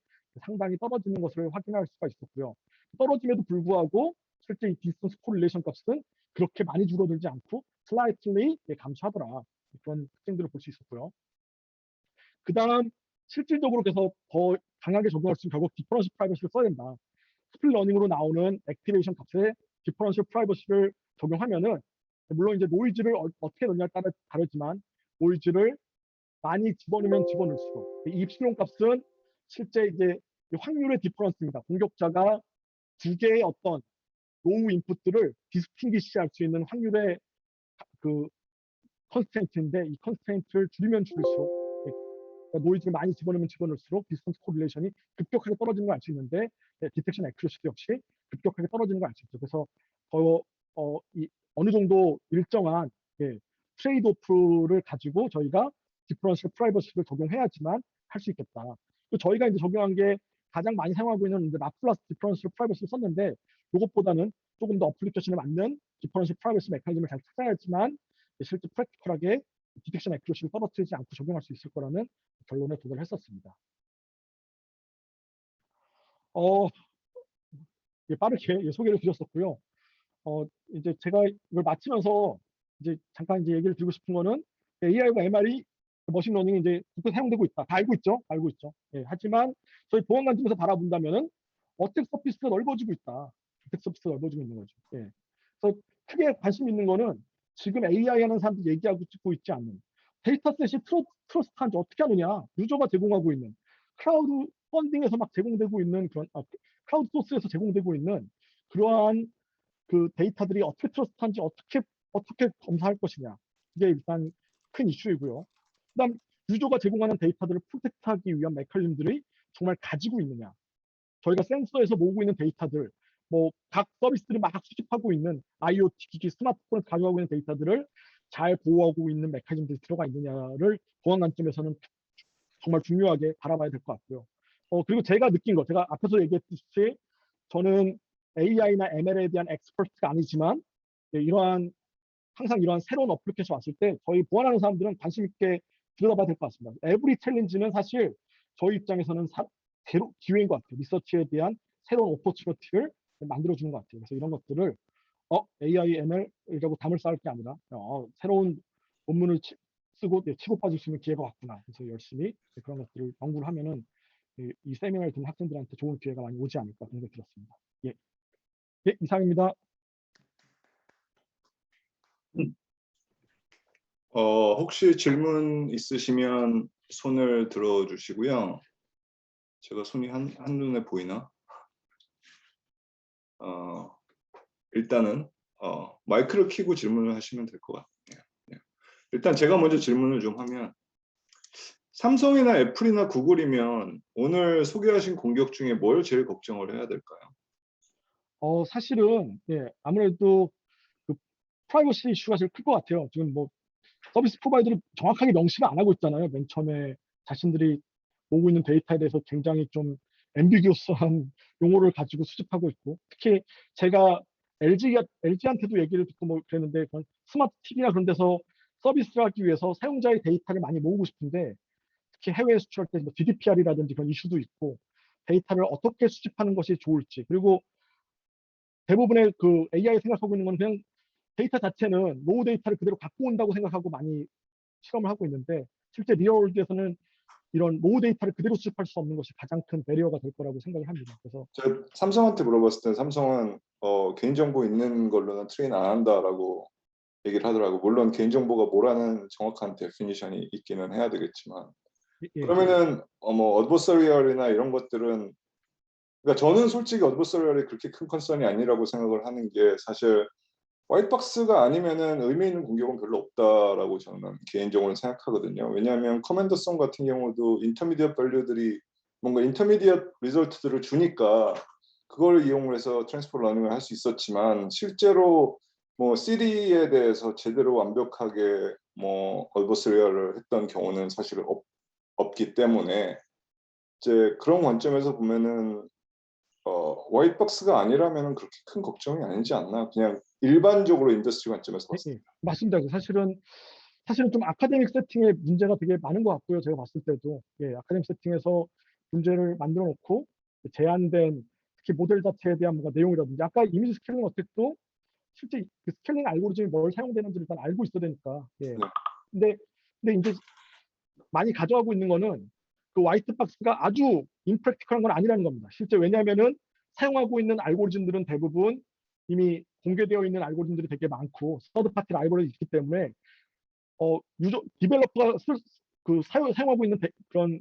상당히 떨어지는 것을 확인할 수가 있었고요. 떨어짐에도 불구하고 실제 이 디스턴스 코릴레이션 값은 그렇게 많이 줄어들지 않고 슬라이틀리 감소하더라. 그런 특징들을 볼 수 있었고요. 그 다음 실질적으로 그래서 더 강하게 적용할 수 있는 결국 디퍼런셜 프라이버시를 써야 된다. 스플릿 러닝으로 나오는 액티베이션 값에 디퍼런셜 프라이버시를 적용하면은 물론 이제 노이즈를 어떻게 넣냐에 따라 다르지만 노이즈를 많이 집어넣으면 집어넣을수록 이 입실용 값은 실제 이제 확률의 디퍼런스입니다. 공격자가 두 개의 어떤 로우 인풋들을 디스팅기시할 수 있는 확률의 그 컨스트레인트인데 이 컨스트레인트를 줄이면 줄일수록 그러니까 노이즈를 많이 집어넣으면 집어넣을수록 디스턴스 코릴레이션이 급격하게 떨어지는 걸 알 수 있는데 디텍션 액큐러시도 역시 급격하게 떨어지는 걸 알 수 있죠. 그래서 어느 정도 일정한 트레이드 오프를 가지고 저희가 디퍼런셜 프라이버시를 적용해야지만 할 수 있겠다. 또 저희가 이제 적용한 게 가장 많이 사용하고 있는 이제 라플라스 디퍼런셜 프라이버시를 썼는데 이것보다는 조금 더 어플리케이션에 맞는 디퍼런셜 프라이버시 메커니즘을 잘 찾아야지만 실제 프랙티컬하게 디텍션 액큐러시를 떨어뜨리지 않고 적용할 수 있을 거라는 결론에 도달을 했었습니다. 빠르게 소개를 드렸었고요. 이제 제가 이걸 마치면서 이제 잠깐 이제 얘기를 드리고 싶은 거는 AI와 MR이 머신러닝이 이제 국내 사용되고 있다. 다 알고 있죠. 알고 있죠. 하지만 저희 보안 관점에서 바라본다면은 어택 서피스가 넓어지고 있다. 어택 서피스가 넓어지고 있는 거죠. 그래서 크게 관심 있는 거는 지금 AI 하는 사람들 얘기하고 찍고 있지 않는 데이터셋이 트러스트한지 어떻게 하느냐. 유저가 제공하고 있는 클라우드 펀딩에서 막 제공되고 있는 그런 클라우드 소스에서 제공되고 있는 그러한 그 데이터들이 어떻게 트러스트한지 어떻게 검사할 것이냐. 이게 일단 큰 이슈이고요. 그다음 유저가 제공하는 데이터들을 프로텍트하기 위한 메커니즘들이 정말 가지고 있느냐. 저희가 센서에서 모으고 있는 데이터들, 뭐 각 서비스들이 막 수집하고 있는 IoT 기기, 스마트폰에서 가져가고 있는 데이터들을 잘 보호하고 있는 메커니즘들이 들어가 있느냐를 보안 관점에서는 정말 중요하게 바라봐야 될 것 같고요. 그리고 제가 느낀 거, 제가 앞에서 얘기했듯이 저는 AI나 ML에 대한 엑스퍼트가 아니지만 항상 이러한 새로운 어플리케이션 왔을 때 저희 보안하는 사람들은 관심 있게 들여다봐야 될 것 같습니다. 에브리 챌린지는 사실 저희 입장에서는 기회인 것 같아요. 리서치에 대한 새로운 오퍼튜니티를 만들어주는 것 같아요. 그래서 이런 것들을 AI, ML이라고 담을 쌓을 게 아니라 새로운 논문을 쓰고 치고 빠질 수 있는 기회가 왔구나. 그래서 열심히 그런 것들을 연구를 하면은 이 세미나를 듣는 학생들한테 좋은 기회가 많이 오지 않을까 생각이 들었습니다. 이상입니다. 혹시 질문 있으시면 손을 들어주시고요. 제가 손이 한눈에 보이나? 일단은 마이크를 켜고 질문을 하시면 될 것 같아요. 일단 제가 먼저 질문을 좀 하면 삼성이나 애플이나 구글이면 오늘 소개하신 공격 중에 뭘 제일 걱정을 해야 될까요? 사실은 아무래도 그 프라이버시 이슈가 제일 클 것 같아요. 지금 뭐 서비스 프로바이더를 정확하게 명시를 안 하고 있잖아요. 맨 처음에 자신들이 모으고 있는 데이터에 대해서 굉장히 좀 앰비기어스한 용어를 가지고 수집하고 있고, 특히 제가 LG한테도 얘기를 듣고 뭐 그랬는데 스마트 TV나 그런 데서 서비스를 하기 위해서 사용자의 데이터를 많이 모으고 싶은데 특히 해외에 수출할 때 뭐 GDPR이라든지 그런 이슈도 있고 데이터를 어떻게 수집하는 것이 좋을지, 그리고 대부분의 그 AI 생각하고 있는 건 그냥 데이터 자체는 로우 데이터를 그대로 갖고 온다고 생각하고 많이 실험을 하고 있는데 실제 리얼월드에서는 이런 로우 데이터를 그대로 수집할 수 없는 것이 가장 큰 배리어가 될 거라고 생각을 합니다. 그래서 제가 삼성한테 물어봤을 때 삼성은 개인정보 있는 걸로는 트레인 안 한다라고 얘기를 하더라고. 물론 개인정보가 뭐라는 정확한 데피니션이 있기는 해야 되겠지만 그러면은 뭐 어드버서리얼이나 이런 것들은 그러니까 저는 솔직히 어드버서리얼이 그렇게 큰 컨선이 아니라고 생각을 하는 게 사실 화이트박스가 아니면은 의미 있는 공격은 별로 없다라고 저는 개인적으로 생각하거든요. 왜냐하면 커맨더송 같은 경우도 인터미디엇 밸류들이 뭔가 인터미디엇 리절트들을 주니까 그걸 이용을 해서 트랜스포 러닝을 할 수 있었지만 실제로 뭐 CD에 대해서 제대로 완벽하게 뭐 어드버서리얼을 했던 경우는 사실 없기 때문에 이제 그런 관점에서 보면은 화이트박스가 아니라면 그렇게 큰 걱정이 아니지 않나. 그냥 일반적으로 인더스트리 관점에서 예, 봤을 때. 예. 맞습니다. 사실은 좀 아카데믹 세팅에 문제가 되게 많은 것 같고요. 제가 봤을 때도 아카데믹 세팅에서 문제를 만들어 놓고 제한된 특히 모델 자체에 대한 뭔가 내용이라든지 아까 이미지 스케일링 어택도 실제 그 스케일링 알고리즘이 뭘 사용되는지 일단 알고 있어야 되니까. 네. 근데 이제 많이 가져가고 있는 거는 그 화이트박스가 아주 임프랙티컬한 건 아니라는 겁니다. 실제 왜냐하면은 사용하고 있는 알고리즘들은 대부분 이미 공개되어 있는 알고리즘들이 되게 많고 서드 파티 라이브러리 있기 때문에 디벨로퍼가 사용하고 있는 그런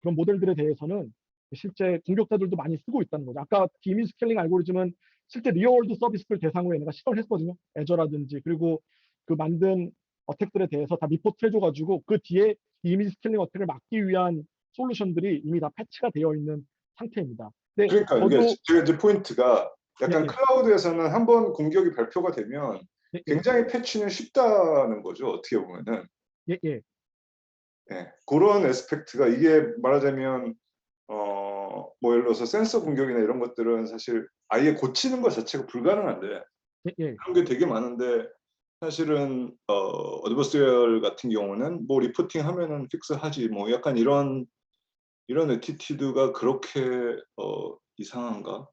모델들에 대해서는 실제 공격자들도 많이 쓰고 있다는 거죠. 아까 이미지 스케일링 알고리즘은 실제 리얼월드 서비스를 대상으로 얘네가 시도를 했거든요. 애저라든지 그리고 그 만든 어택들에 대해서 다 리포트 해줘가지고 그 뒤에 이미지 스케일링 어택을 막기 위한 솔루션들이 이미 다 패치가 되어 있는 상태입니다. 근데 그러니까 이게 저도 제가 이제 포인트가 약간 예, 클라우드에서는 한번 공격이 발표가 되면 예, 예, 굉장히 패치는 쉽다는 거죠. 어떻게 보면은. 예, 예. 예, 그런 에스펙트가 이게 말하자면 뭐 예를 들어서 센서 공격이나 이런 것들은 사실 아예 고치는 것 자체가 불가능한데 예, 예. 그런 게 되게 많은데 사실은 어드버서리얼 같은 경우는 뭐 리포팅 하면은 픽스하지 뭐 약간 이런 애티튜드가 그렇게 이상한가?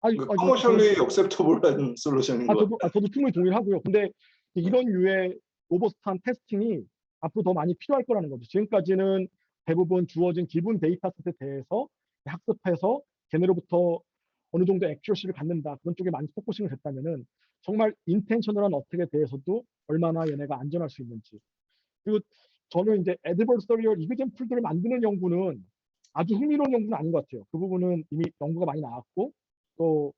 그러니까 커머셜리 억셉터블한 솔루션인 것 같아요. 저도 충분히 동의를 하고요. 근데 이런 유의 로버스트한 테스팅이 앞으로 더 많이 필요할 거라는 거죠. 지금까지는 대부분 주어진 기본 데이터셋에 대해서 학습해서 걔네로부터 어느 정도 액큐러시를 갖는다. 그런 쪽에 많이 포커싱을 했다면은 정말 인텐셔널한 어택에 대해서도 얼마나 얘네가 안전할 수 있는지. 그리고 저는 이제 애드버서리얼 이그젠플들을 만드는 연구는 아주 흥미로운 연구는 아닌 것 같아요. 그 부분은 이미 연구가 많이 나왔고 또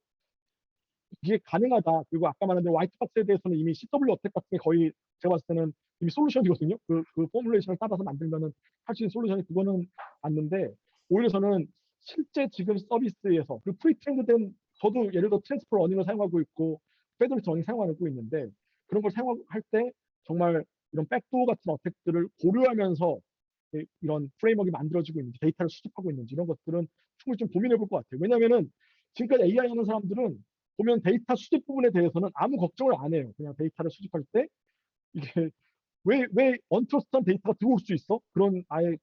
이게 가능하다. 그리고 아까 말한 대로 화이트박스에 대해서는 이미 CW 어택 같은 게 거의 제가 봤을 때는 이미 솔루션이거든요. 그 포뮬레이션을 따라서 만들면은 할 수 있는 솔루션이 그거는 맞는데 오히려 저는 실제 지금 서비스에서 그 프리트레인드된 저도 예를 들어 트랜스퍼 러닝을 사용하고 있고 페더리스 러닝 사용하고 있는데 그런 걸 사용할 때 정말 이런 백도어 같은 어택들을 고려하면서 이런 프레임워크가 만들어지고 있는지 데이터를 수집하고 있는지 이런 것들은 충분히 좀 고민해 볼 것 같아요. 왜냐하면 지금까지 AI 하는 사람들은 보면 데이터 수집 부분에 대해서는 아무 걱정을 안 해요. 그냥 데이터를 수집할 때 이게 왜 언트러스트한 데이터가 들어올 수 있어? 그런 아예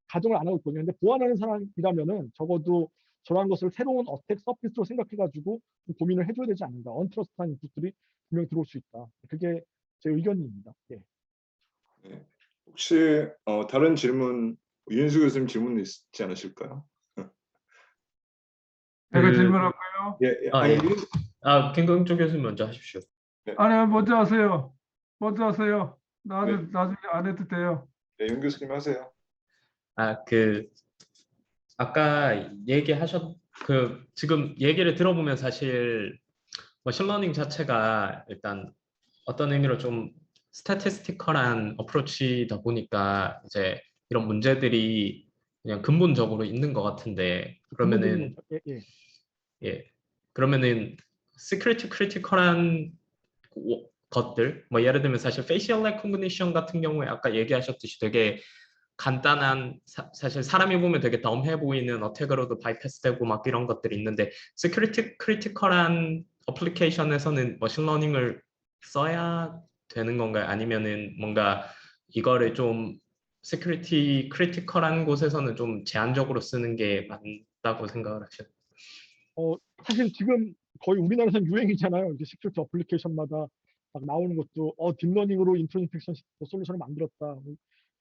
가정을 안 하고 있거든요. 근데 보완하는 사람이라면은 적어도 저런 것을 새로운 어택 서비스로 생각해가지고 좀 고민을 해줘야 되지 않는가. 언트러스트한 인풋들이 분명히 들어올 수 있다. 그게 제 의견입니다. 예. 네. 혹시 다른 질문 윤수 교수님 질문 있지 않으실까요? 제가 그, 질문할까요? 예, 예. 예. 김경조 교수님 먼저 하십시오. 아니, 먼저 하세요. 먼저 하세요. 네. 나중에 안 해도 돼요. 네, 윤 교수님 하세요. 아까 지금 얘기를 들어보면 사실 머신러닝 자체가 일단 어떤 의미로 좀 스태티스티컬한 어프로치다 보니까 이제 이런 문제들이 그냥 근본적으로 있는 것 같은데 근본적인 그러면은 거죠. 예, 예. 예 그러면은 시큐리티 크리티컬한 것들 뭐 예를 들면 사실 페이셜 레코그니션 같은 경우에 아까 얘기하셨듯이 되게 간단한 사실 사람이 보면 되게 덤해 보이는 어택으로도 바이패스되고 막 이런 것들이 있는데 시큐리티 크리티컬한 어플리케이션에서는 머신러닝을 써야 되는 건가요? 아니면은 뭔가 이거를 좀 시큐리티 크리티컬한 곳에서는 좀 제한적으로 쓰는 게 맞다고 생각을 하셔요? 사실 지금 거의 우리나라에서 유행이잖아요. 이제 시큐리티 어플리케이션마다 막 나오는 것도 딥러닝으로 인트로젝션 솔루션을 만들었다.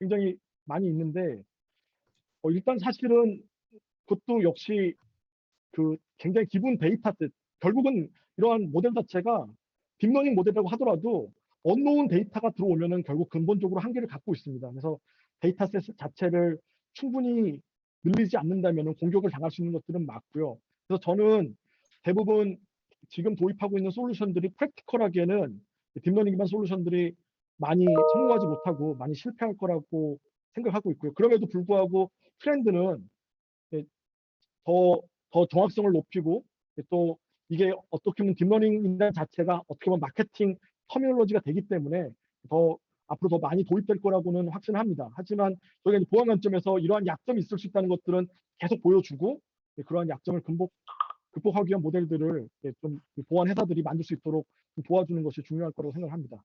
굉장히 많이 있는데 일단 사실은 그것도 역시 그 굉장히 기본 데이터셋 결국은 이러한 모델 자체가 딥러닝 모델이라고 하더라도 언노운 데이터가 들어오면은 결국 근본적으로 한계를 갖고 있습니다. 그래서 데이터셋 자체를 충분히 늘리지 않는다면 공격을 당할 수 있는 것들은 맞고요. 그래서 저는 대부분 지금 도입하고 있는 솔루션들이 프랙티컬하게는 딥러닝 기반 솔루션들이 많이 성공하지 못하고 많이 실패할 거라고 생각하고 있고요. 그럼에도 불구하고 트렌드는 더 정확성을 높이고 또 이게 어떻게 보면 딥러닝이라는 자체가 어떻게 보면 마케팅 터미놀로지가 되기 때문에 더 앞으로 더 많이 도입될 거라고는 확신합니다. 하지만 저희가 이제 보안 관점에서 이러한 약점이 있을 수 있다는 것들은 계속 보여주고 그러한 약점을 극복하기 위한 모델들을 좀 보안 회사들이 만들 수 있도록 좀 도와주는 것이 중요할 거라고 생각합니다.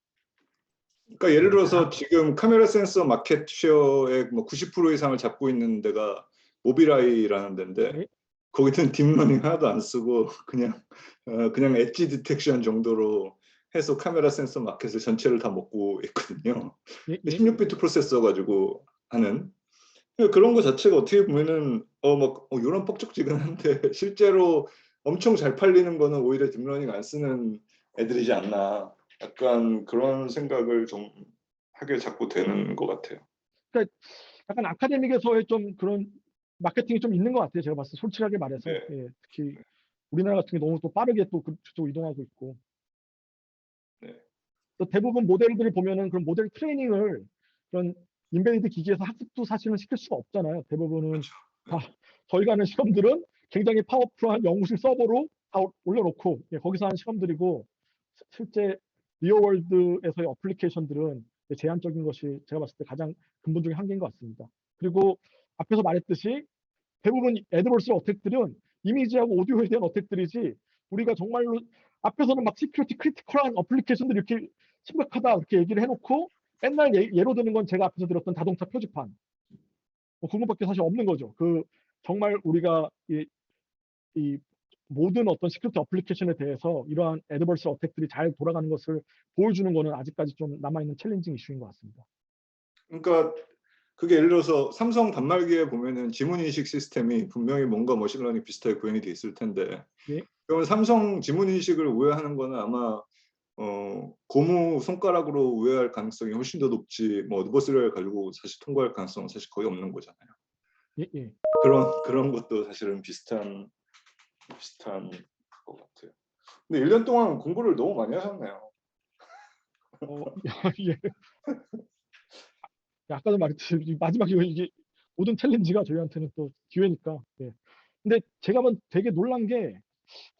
그러니까 예를 들어서 지금 카메라 센서 마켓 쉐어의 뭐 90% 이상을 잡고 있는 데가 모빌아이라는 데인데 네. 거기는 딥러닝 하나도 안 쓰고 그냥 엣지 디텍션 정도로 해서 카메라 센서 마켓을 전체를 다 먹고 있거든요. 예, 예. 16비트 프로세서 가지고 하는 그런 거 자체가 어떻게 보면은 이런 뻑적지근한데 실제로 엄청 잘 팔리는 거는 오히려 딥러닝 안 쓰는 애들이지 않나. 약간 그런 생각을 좀 하게 자꾸 되는 것 같아요. 그러니까 약간 아카데믹에서의 좀 그런 마케팅이 좀 있는 것 같아요. 제가 봤을 때 솔직하게 말해서 네. 예, 특히 우리나라 같은 게 너무 또 빠르게 또 그쪽으로 이동하고 있고 네. 또 대부분 모델들을 보면은 그런 모델 트레이닝을 그런 인베디드 기기에서 학습도 사실은 시킬 수가 없잖아요. 대부분은 다 저희가 하는 시험들은 굉장히 파워풀한 연구실 서버로 다 올려놓고 거기서 하는 시험들이고 실제 리얼월드에서의 어플리케이션들은 제한적인 것이 제가 봤을 때 가장 근본적인 한계인 것 같습니다. 그리고 앞에서 말했듯이 대부분 애드버스 어택들은 이미지하고 오디오에 대한 어택들이지 우리가 정말로 앞에서는 막 시큐리티 크리티컬한 어플리케이션들이 이렇게 심각하다 이렇게 얘기를 해놓고 맨날 예로 드는 건 제가 앞에서 들었던 자동차 표지판 그것밖에 사실 없는 거죠. 정말 우리가 이 모든 어떤 시큐리티 어플리케이션에 대해서 이러한 애드버스 어택들이 잘 돌아가는 것을 보여주는 거는 아직까지 좀 남아있는 챌린징 이슈인 것 같습니다. 그러니까 그게 예를 들어서 삼성 단말기에 보면은 지문인식 시스템이 분명히 뭔가 머신러닝 비슷하게 구현이 돼 있을 텐데 예. 그러면 삼성 지문인식을 우회하는 거는 아마 고무 손가락으로 우회할 가능성이 훨씬 더 높지 뭐 어드버서리를 가지고 사실 통과할 가능성은 사실 거의 없는 거잖아요. 예, 예. 그런 것도 사실은 비슷한 것 같아요. 근데 1년 동안 공부를 너무 많이 하셨네요. 예. 아까도 말했듯이 마지막에 이게 모든 챌린지가 저희한테는 또 기회니까. 예. 근데 제가 되게 놀란 게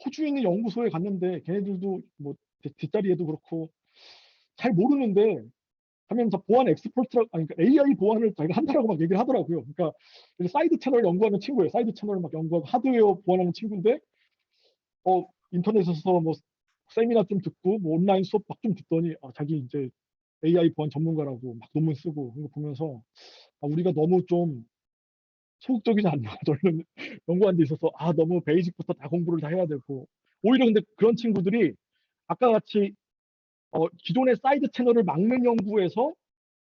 호주에 있는 연구소에 갔는데 걔네들도 뭐 뒷자리에도 그렇고 잘 모르는데 하면 다 보안 엑스퍼트라 아니 그러니까 AI 보안을 자기가 한다라고 막 얘기를 하더라고요. 그러니까 사이드 채널 연구하는 친구예요. 사이드 채널을 막 연구하고 하드웨어 보안하는 친구인데 인터넷에서 뭐 세미나 좀 듣고 뭐 온라인 수업 막 좀 듣더니 자기 이제 AI 보안 전문가라고 막 논문 쓰고 그런 거 보면서 우리가 너무 좀 소극적이지 않나 저는 연구하는 데 있어서 너무 베이직부터 다 공부를 다 해야 되고 오히려 근데 그런 친구들이 아까 같이 기존의 사이드 채널을 막는 연구에서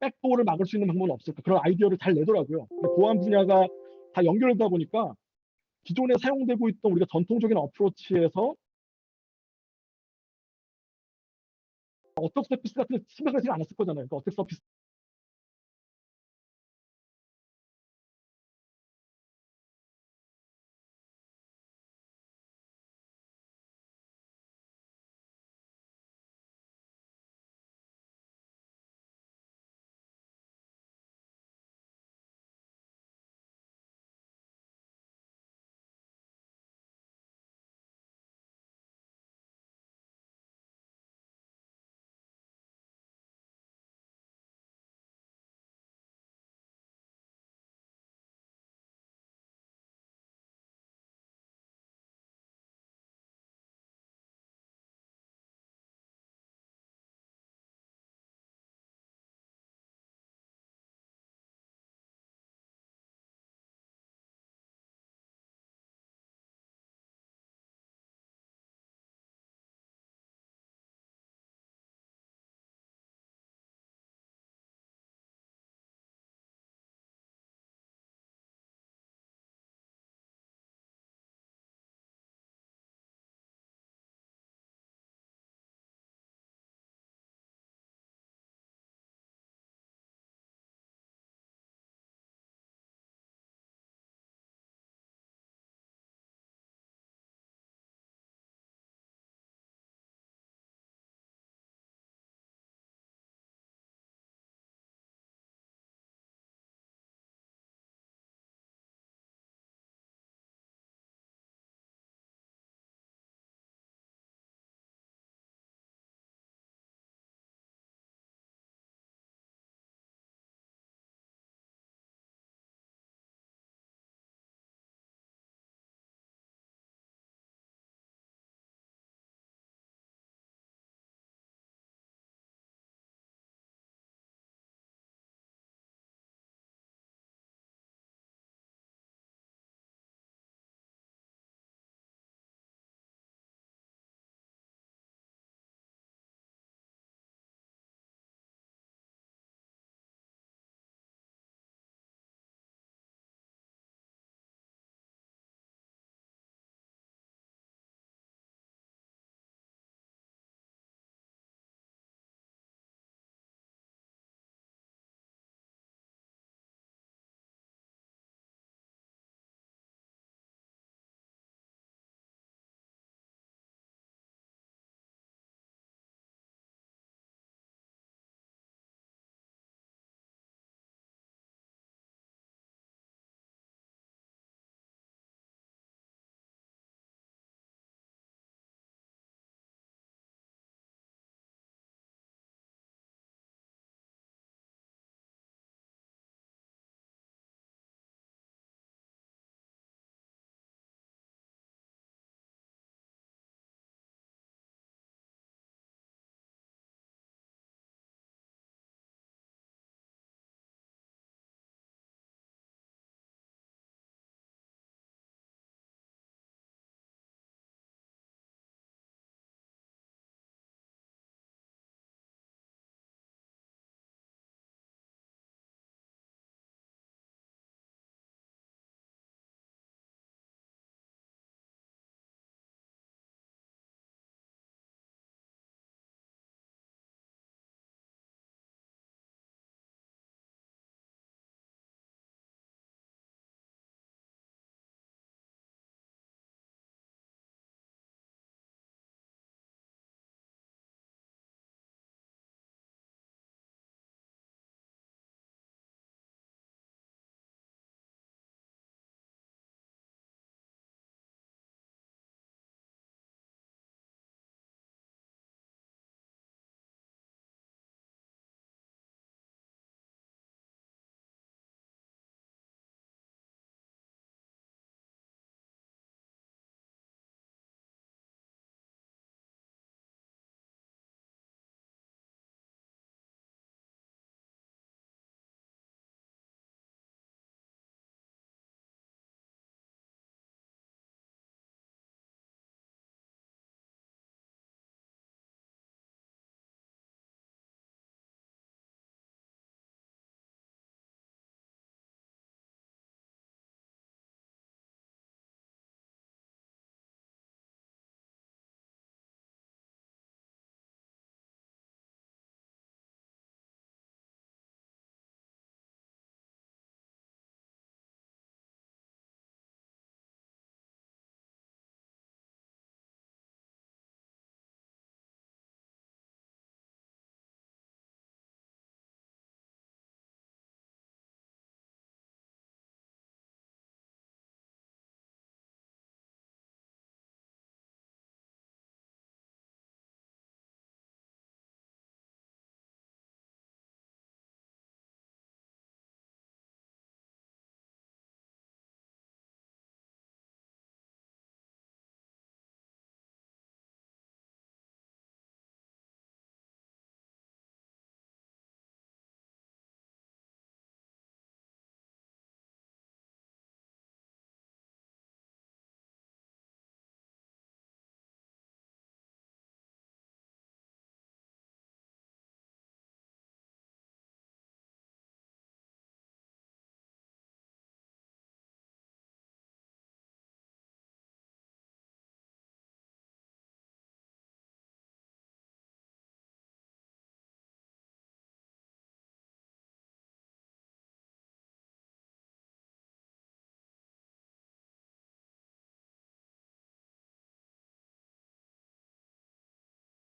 백도어를 막을 수 있는 방법은 없을까 그런 아이디어를 잘 내더라고요. 근데 보안 분야가 다 연결되다 보니까 기존에 사용되고 있던 우리가 전통적인 어프로치에서 어택 서피스 같은 게 심각하지 않았을 거잖아요. 그러니까 어택 서피스